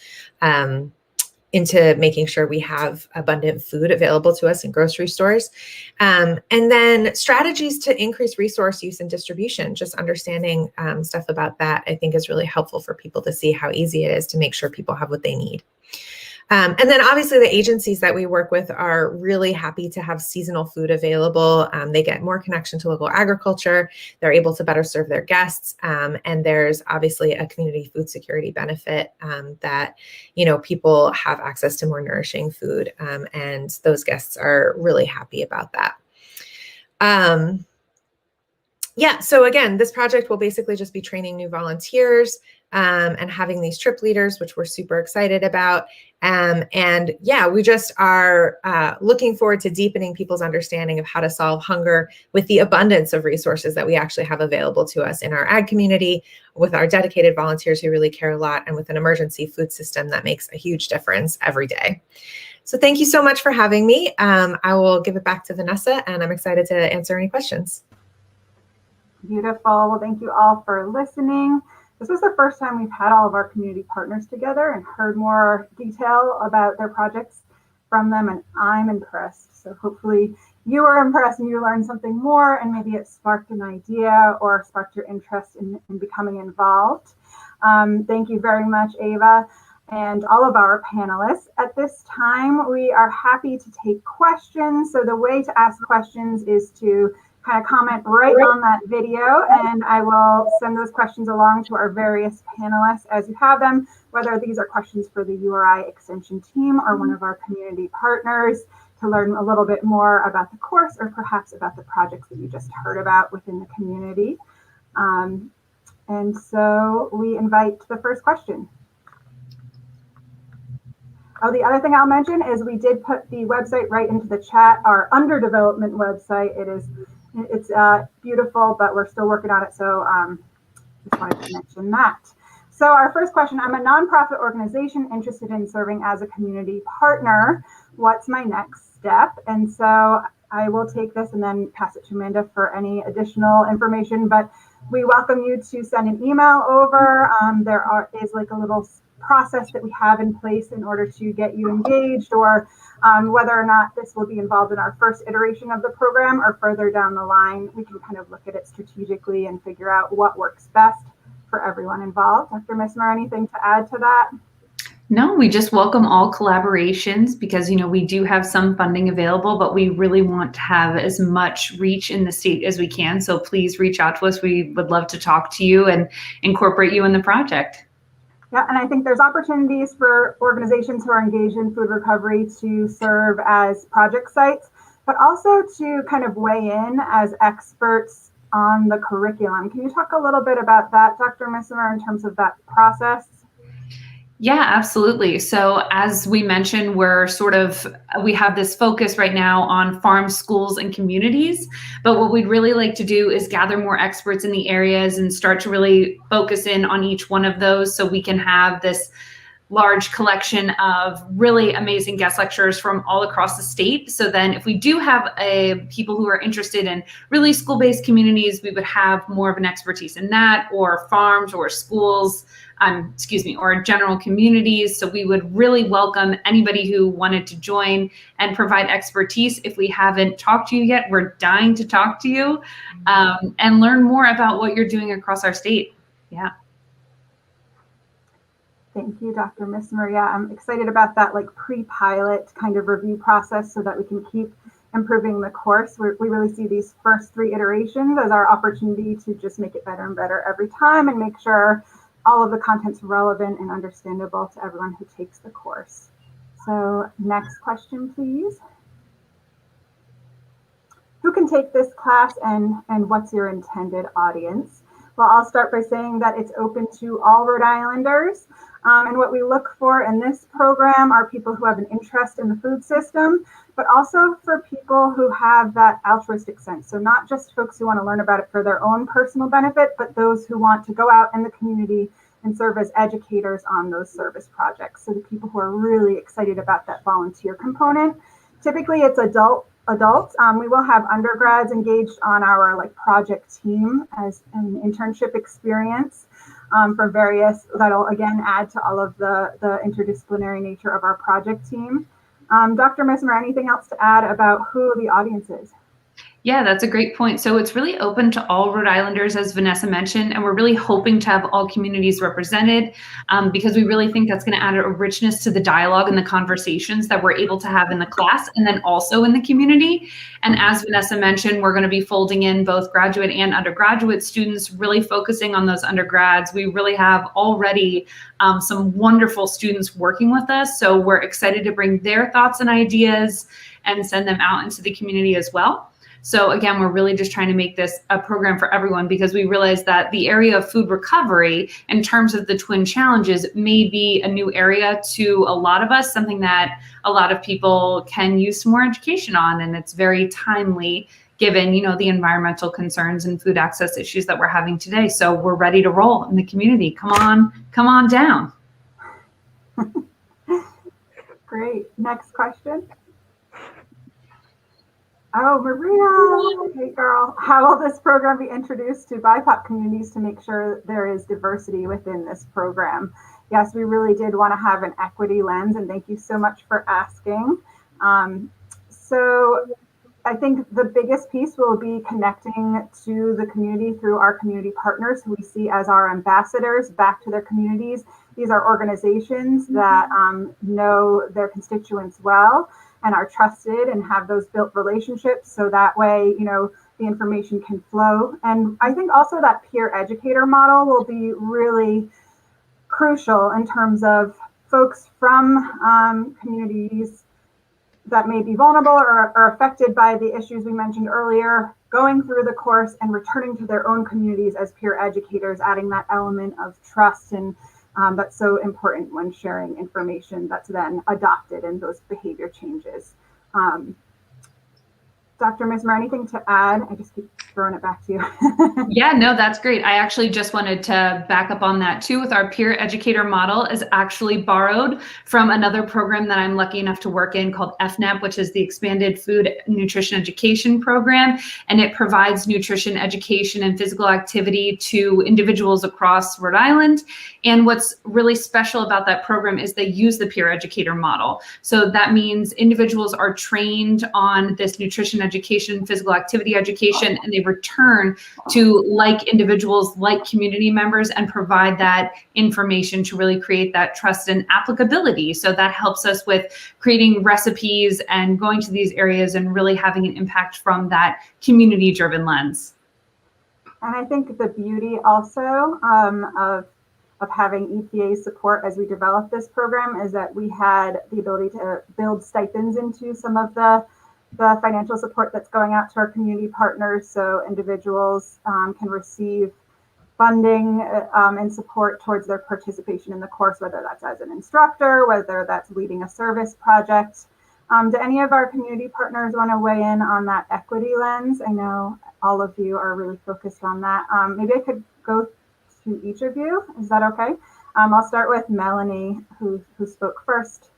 making sure we have abundant food available to us in grocery stores. And then strategies to increase resource use and distribution, just understanding stuff about that, I think is really helpful for people to see how easy it is to make sure people have what they need. And then obviously the agencies that we work with are really happy to have seasonal food available. They get more connection to local agriculture. They're able to better serve their guests. And there's obviously a community food security benefit that, you know, people have access to more nourishing food. And those guests are really happy about that. Yeah, so again, this project will basically just be training new volunteers and having these trip leaders, which we're super excited about. And yeah, we just are looking forward to deepening people's understanding of how to solve hunger with the abundance of resources that we actually have available to us in our ag community, with our dedicated volunteers who really care a lot, and with an emergency food system that makes a huge difference every day. So thank you so much for having me. I will give it back to Vanessa, and I'm excited to answer any questions. Beautiful. Well, thank you all for listening. This was the first time we've had all of our community partners together and heard more detail about their projects from them, and I'm impressed. So hopefully you are impressed and you learned something more, and maybe it sparked an idea or sparked your interest in becoming involved. Thank you very much, Ava, and all of our panelists. At this time, we are happy to take questions. So the way to ask questions is to kind of comment right on that video, and I will send those questions along to our various panelists as you have them, whether these are questions for the URI Extension team or one of our community partners to learn a little bit more about the course, or perhaps about the projects that you just heard about within the community. And so we invite the first question. Oh, the other thing I'll mention is we did put the website right into the chat, our under development website. It's beautiful, but we're still working on it. So just wanted to mention that. So our first question, I'm a nonprofit organization interested in serving as a community partner. What's my next step? And so I will take this and then pass it to Amanda for any additional information, but we welcome you to send an email over. There is like a little process that we have in place in order to get you engaged, or whether or not this will be involved in our first iteration of the program or further down the line. We can kind of look at it strategically and figure out what works best for everyone involved. Dr. Mismer, anything to add to that? No, we just welcome all collaborations because, you know, we do have some funding available, but we really want to have as much reach in the state as we can. So please reach out to us. We would love to talk to you and incorporate you in the project. Yeah, and I think there's opportunities for organizations who are engaged in food recovery to serve as project sites, but also to kind of weigh in as experts on the curriculum. Can you talk a little bit about that, Dr. Mismer, in terms of that process? Yeah, absolutely. So as we mentioned, we have this focus right now on farms, schools, and communities. But what we'd really like to do is gather more experts in the areas and start to really focus in on each one of those so we can have this large collection of really amazing guest lecturers from all across the state. So then if we do have people who are interested in really school-based communities, we would have more of an expertise in that, or farms or schools, or general communities. So we would really welcome anybody who wanted to join and provide expertise. If we haven't talked to you yet, we're dying to talk to you and learn more about what you're doing across our state. Yeah. Thank you, Dr. Mismer. Yeah, I'm excited about that like pre-pilot kind of review process so that we can keep improving the course. We really see these first 3 iterations as our opportunity to just make it better and better every time and make sure all of the content's relevant and understandable to everyone who takes the course. So next question, please. Who can take this class and what's your intended audience? Well, I'll start by saying that it's open to all Rhode Islanders. And what we look for in this program are people who have an interest in the food system, but also for people who have that altruistic sense. So not just folks who want to learn about it for their own personal benefit, but those who want to go out in the community and serve as educators on those service projects. So the people who are really excited about that volunteer component. Typically it's adults. We will have undergrads engaged on our project team as an internship experience for various, that'll again add to all of the interdisciplinary nature of our project team. Dr. Mesmer, anything else to add about who the audience is? Yeah, that's a great point. So it's really open to all Rhode Islanders, as Vanessa mentioned, and we're really hoping to have all communities represented because we really think that's going to add a richness to the dialogue and the conversations that we're able to have in the class and then also in the community. And as Vanessa mentioned, we're going to be folding in both graduate and undergraduate students, really focusing on those undergrads. We really have already some wonderful students working with us. So we're excited to bring their thoughts and ideas and send them out into the community as well. So again, we're really just trying to make this a program for everyone because we realize that the area of food recovery in terms of the twin challenges may be a new area to a lot of us, something that a lot of people can use some more education on. And it's very timely given, the environmental concerns and food access issues that we're having today. So we're ready to roll in the community. Come on down. Great. Next question. Oh, Maria, hey girl. How will this program be introduced to BIPOC communities to make sure there is diversity within this program? Yes, we really did want to have an equity lens, and thank you so much for asking. So I think the biggest piece will be connecting to the community through our community partners who we see as our ambassadors back to their communities. These are organizations that know their constituents well and are trusted and have those built relationships. So that way, the information can flow. And I think also that peer educator model will be really crucial in terms of folks from communities that may be vulnerable or are affected by the issues we mentioned earlier, going through the course and returning to their own communities as peer educators, adding that element of trust. And that's so important when sharing information that's then adopted in those behavior changes. Dr. Mesmer, anything to add? I just keep throwing it back to you. Yeah, no, that's great. I actually just wanted to back up on that too. With our peer educator model is actually borrowed from another program that I'm lucky enough to work in called FNAP, which is the Expanded Food Nutrition Education Program. And it provides nutrition education and physical activity to individuals across Rhode Island. And what's really special about that program is they use the peer educator model. So that means individuals are trained on this nutrition education, physical activity education, and they return to like individuals, like community members, and provide that information to really create that trust and applicability. So that helps us with creating recipes and going to these areas and really having an impact from that community-driven lens. And I think the beauty also of having EPA support as we developed this program is that we had the ability to build stipends into some of the financial support that's going out to our community partners, so individuals can receive funding and support towards their participation in the course, whether that's as an instructor, whether that's leading a service project. Do any of our community partners want to weigh in on that equity lens? I know all of you are really focused on that. Maybe I could go to each of you. Is that okay? I'll start with Melanie, who spoke first.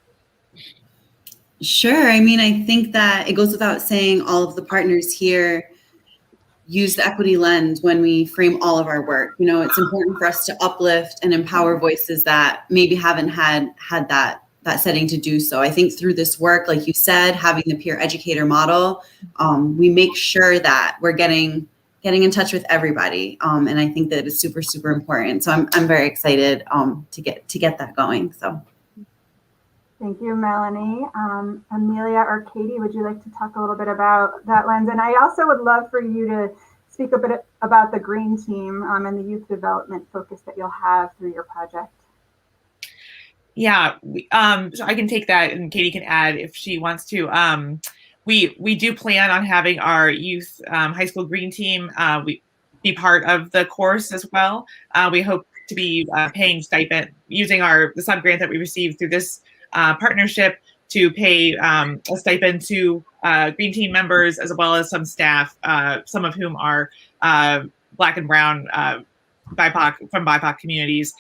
Sure. I mean, I think that it goes without saying all of the partners here use the equity lens when we frame all of our work. It's important for us to uplift and empower voices that maybe haven't had that setting to do so. I think through this work, like you said, having the peer educator model, we make sure that we're getting in touch with everybody. And I think that it's super, super important. So I'm very excited to get that going. So. Thank you, Melanie. Amelia or Katie, would you like to talk a little bit about that lens? And I also would love for you to speak a bit about the Green Team and the youth development focus that you'll have through your project. Yeah, so I can take that, and Katie can add if she wants to. We do plan on having our youth high school Green Team be part of the course as well. We hope to be paying stipend using the sub grant that we received through this partnership to pay a stipend to Green Team members as well as some staff, some of whom are Black and Brown BIPOC communities.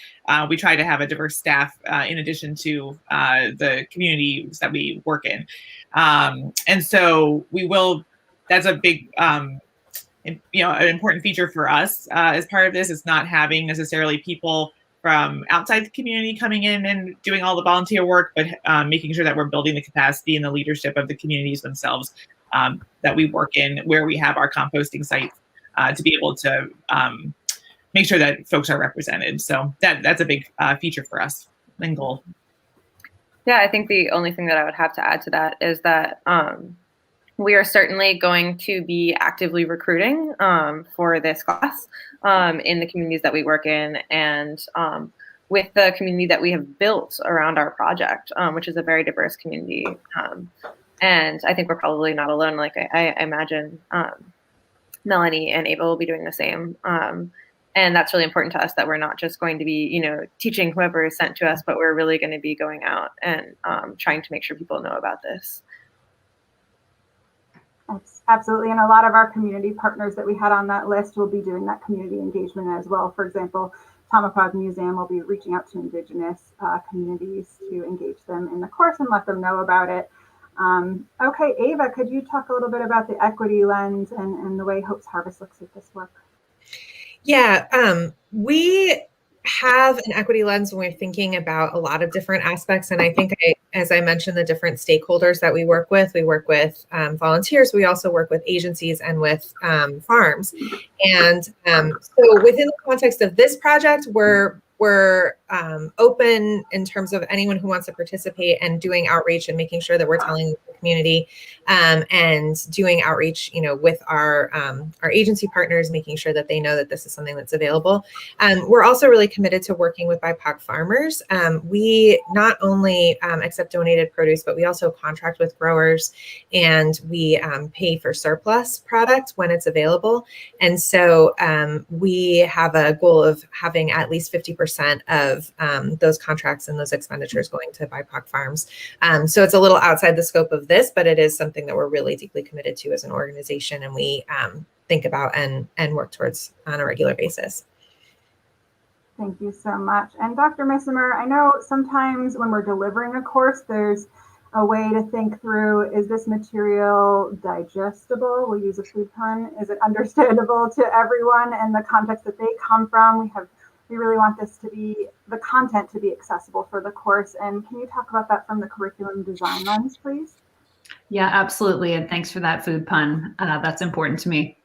We try to have a diverse staff in addition to the communities that we work in. And so that's a big, an important feature for us as part of this. It's not having necessarily people from outside the community coming in and doing all the volunteer work, but making sure that we're building the capacity and the leadership of the communities themselves that we work in, where we have our composting sites to be able to make sure that folks are represented. So that's a big feature for us and goal. Yeah, I think the only thing that I would have to add to that is that we are certainly going to be actively recruiting for this class in the communities that we work in, and with the community that we have built around our project, which is a very diverse community. And I think we're probably not alone. Like I imagine Melanie and Ava will be doing the same. And that's really important to us, that we're not just going to be, teaching whoever is sent to us, but we're really going to be going out and trying to make sure people know about this. Absolutely. And a lot of our community partners that we had on that list will be doing that community engagement as well. For example, Tamapag Museum will be reaching out to Indigenous communities to engage them in the course and let them know about it. Okay, Ava, could you talk a little bit about the equity lens and the way Hope's Harvest looks at this work? Yeah, we have an equity lens when we're thinking about a lot of different aspects. And I think, as I mentioned, the different stakeholders that we work with volunteers, we also work with agencies and with farms. And so within the context of this project, we're open in terms of anyone who wants to participate and doing outreach and making sure that we're telling the community and doing outreach, with our agency partners, making sure that they know that this is something that's available. We're also really committed to working with BIPOC farmers. We not only accept donated produce, but we also contract with growers, and we pay for surplus product when it's available. And so we have a goal of having at least 50% of those contracts and those expenditures going to BIPOC farms. So it's a little outside the scope of this, but it is something that we're really deeply committed to as an organization, and we think about and work towards on a regular basis. Thank you so much. And Dr. Missimer, I know sometimes when we're delivering a course, there's a way to think through, is this material digestible? We'll use a food pun. Is it understandable to everyone and the context that they come from? We really want the content to be accessible for the course. And can you talk about that from the curriculum design lens, please? Yeah, absolutely. And thanks for that food pun. That's important to me.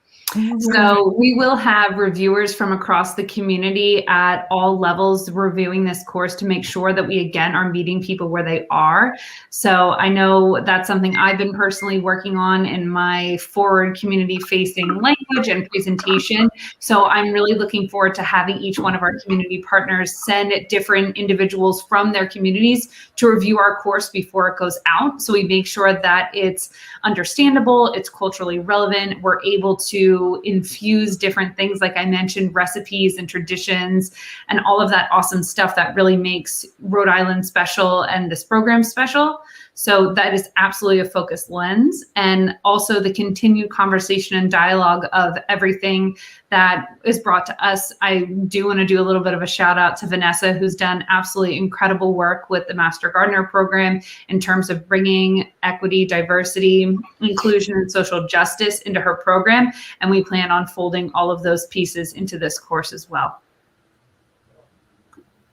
So we will have reviewers from across the community at all levels reviewing this course to make sure that we, again, are meeting people where they are. So I know that's something I've been personally working on in my forward community-facing language and presentation. So I'm really looking forward to having each one of our community partners send different individuals from their communities to review our course before it goes out. So we make sure that it's understandable, it's culturally relevant, we're able to infuse different things, like I mentioned, recipes and traditions and all of that awesome stuff that really makes Rhode Island special and this program special. So that is absolutely a focused lens, and also the continued conversation and dialogue of everything that is brought to us. I do want to do a little bit of a shout out to Vanessa, who's done absolutely incredible work with the Master Gardener program in terms of bringing equity, diversity, inclusion, and social justice into her program. And we plan on folding all of those pieces into this course as well.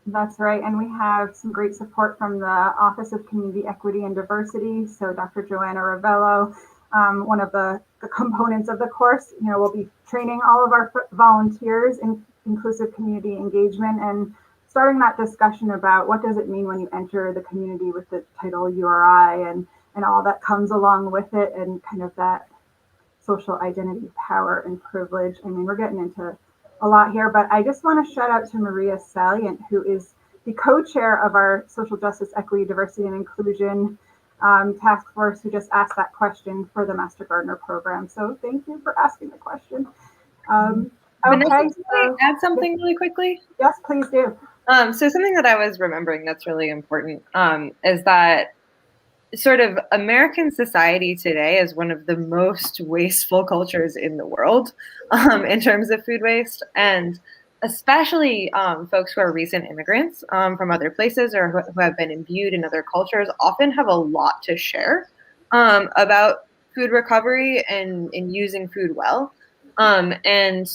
That's right. And we have some great support from the Office of Community Equity and Diversity. So Dr. Joanna Ravello, one of the components of the course, will be training all of our volunteers in inclusive community engagement. And starting that discussion about what does it mean when you enter the community with the title URI and all that comes along with it, and kind of that social identity, power, and privilege. I mean, we're getting into a lot here, but I just want to shout out to Maria Salient, who is the co-chair of our Social Justice, Equity, Diversity, and Inclusion task force, who just asked that question for the Master Gardener program. So thank you for asking the question. Vanessa, Okay, can I add something really quickly? Yes, please do. So something that I was remembering that's really important is that sort of American society today is one of the most wasteful cultures in the world in terms of food waste, and especially folks who are recent immigrants from other places or who have been imbued in other cultures often have a lot to share about food recovery and using food well. And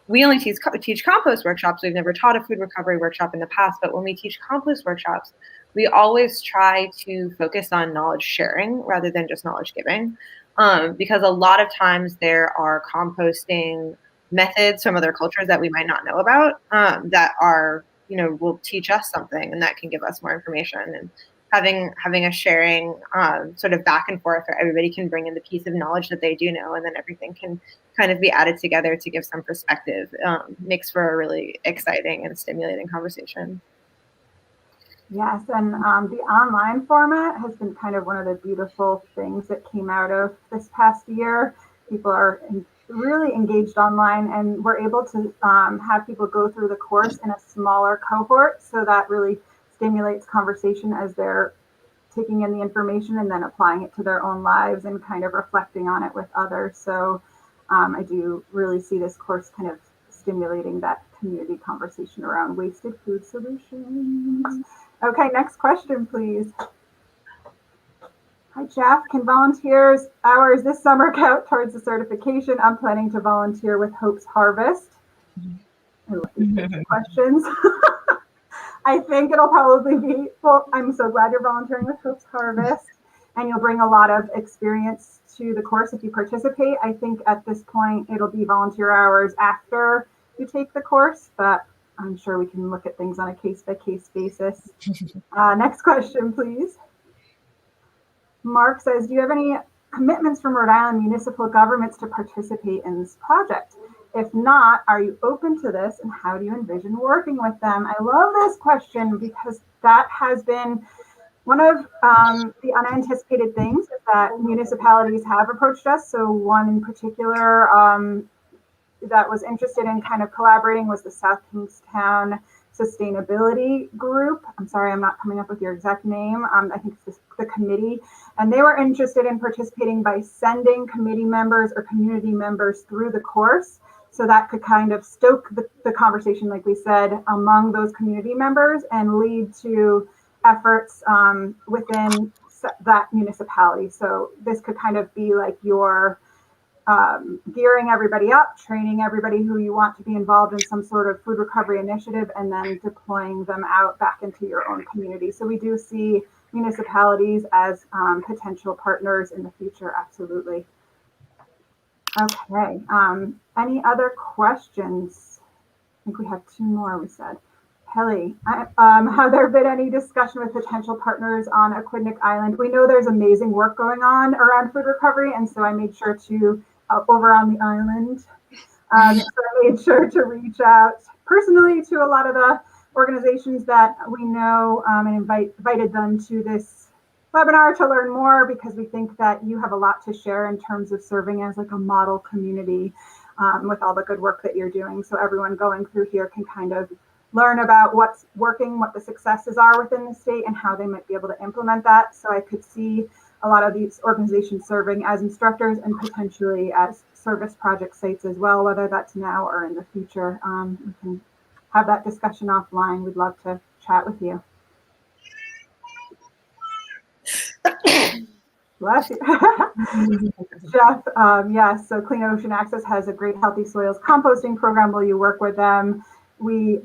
we only teach compost workshops. We've never taught a food recovery workshop in the past, but when we teach compost workshops, we always try to focus on knowledge sharing rather than just knowledge giving, because a lot of times there are composting methods from other cultures that we might not know about that are, will teach us something and that can give us more information. And having a sharing sort of back and forth where everybody can bring in the piece of knowledge that they do know, and then everything can kind of be added together to give some perspective, makes for a really exciting and stimulating conversation. Yes, and the online format has been kind of one of the beautiful things that came out of this past year. People are really engaged online, and we're able to have people go through the course in a smaller cohort, so that really stimulates conversation as they're taking in the information and then applying it to their own lives and kind of reflecting on it with others. So I do really see this course kind of stimulating that community conversation around wasted food solutions. Okay, next question, please. Hi, Jeff. Can volunteers' hours this summer count towards the certification? I'm planning to volunteer with Hope's Harvest. I love these questions. I think it'll probably be, well, I'm so glad you're volunteering with Hope's Harvest, and you'll bring a lot of experience to the course if you participate. I think at this point, it'll be volunteer hours after you take the course, but I'm sure we can look at things on a case-by-case basis. Next question, please. Mark says, do you have any commitments from Rhode Island municipal governments to participate in this project? If not, are you open to this, and how do you envision working with them? I love this question because that has been one of the unanticipated things that municipalities have approached us. So one in particular that was interested in kind of collaborating was the South Kingstown Sustainability Group. I'm sorry, I'm not coming up with your exact name. I think it's the committee. And they were interested in participating by sending committee members or community members through the course. So that could kind of stoke the conversation, like we said, among those community members and lead to efforts within that municipality. So this could kind of be like your gearing everybody up, training everybody who you want to be involved in some sort of food recovery initiative, and then deploying them out back into your own community. So we do see municipalities as potential partners in the future, absolutely. Okay, any other questions? I think we have two more, we said. Kelly, have there been any discussion with potential partners on Aquidneck Island? We know there's amazing work going on around food recovery, and so I made sure to, over on the island, so I made sure to reach out personally to a lot of the organizations that we know and invited them to this webinar to learn more, because we think that you have a lot to share in terms of serving as like a model community with all the good work that you're doing. So everyone going through here can kind of learn about what's working, what the successes are within the state, and how they might be able to implement that. So I could see a lot of these organizations serving as instructors and potentially as service project sites as well, whether that's now or in the future. We can have that discussion offline. We'd love to chat with you. Bless you. Jeff, yes, so Clean Ocean Access has a great Healthy Soils composting program. Will you work with them?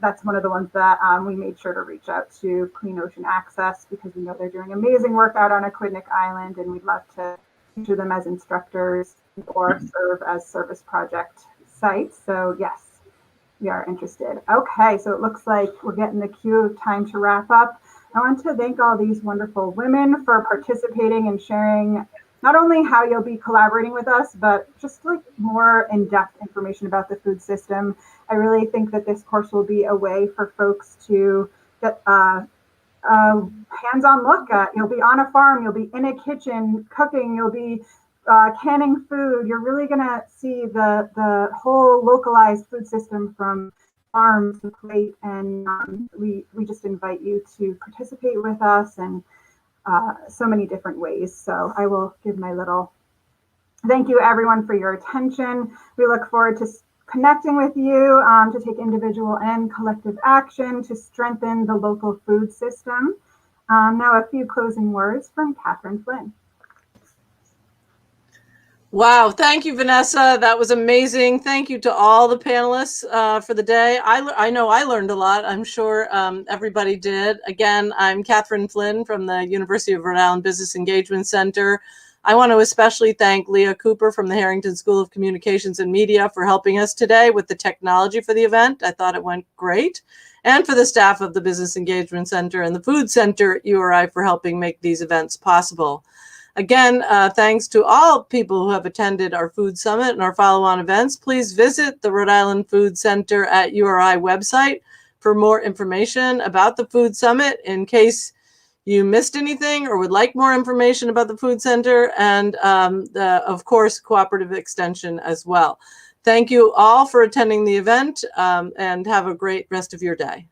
That's one of the ones that we made sure to reach out to Clean Ocean Access, because we know they're doing amazing work out on Aquidneck Island, and we'd love to feature them as instructors or serve as service project sites. So yes, we are interested. Okay, so it looks like we're getting the cue, time to wrap up. I want to thank all these wonderful women for participating and sharing not only how you'll be collaborating with us, but just like more in-depth information about the food system. I really think that this course will be a way for folks to get hands-on look at. You'll be on a farm, you'll be in a kitchen cooking, you'll be canning food. You're really gonna see the whole localized food system from farm to plate, and we just invite you to participate with us in so many different ways. So I will give my little thank you everyone for your attention. We look forward to connecting with you to take individual and collective action to strengthen the local food system. Now a few closing words from Catherine Flynn. Wow, thank you, Vanessa. That was amazing. Thank you to all the panelists for the day. I know I learned a lot. I'm sure everybody did. Again, I'm Catherine Flynn from the University of Rhode Island Business Engagement Center. I want to especially thank Leah Cooper from the Harrington School of Communications and Media for helping us today with the technology for the event. I thought it went great. And for the staff of the Business Engagement Center and the Food Center at URI for helping make these events possible. Again, thanks to all people who have attended our Food Summit and our follow-on events. Please visit the Rhode Island Food Center at URI website for more information about the Food Summit in case you missed anything or would like more information about the Food Center, and of course, Cooperative Extension as well. Thank you all for attending the event, and have a great rest of your day.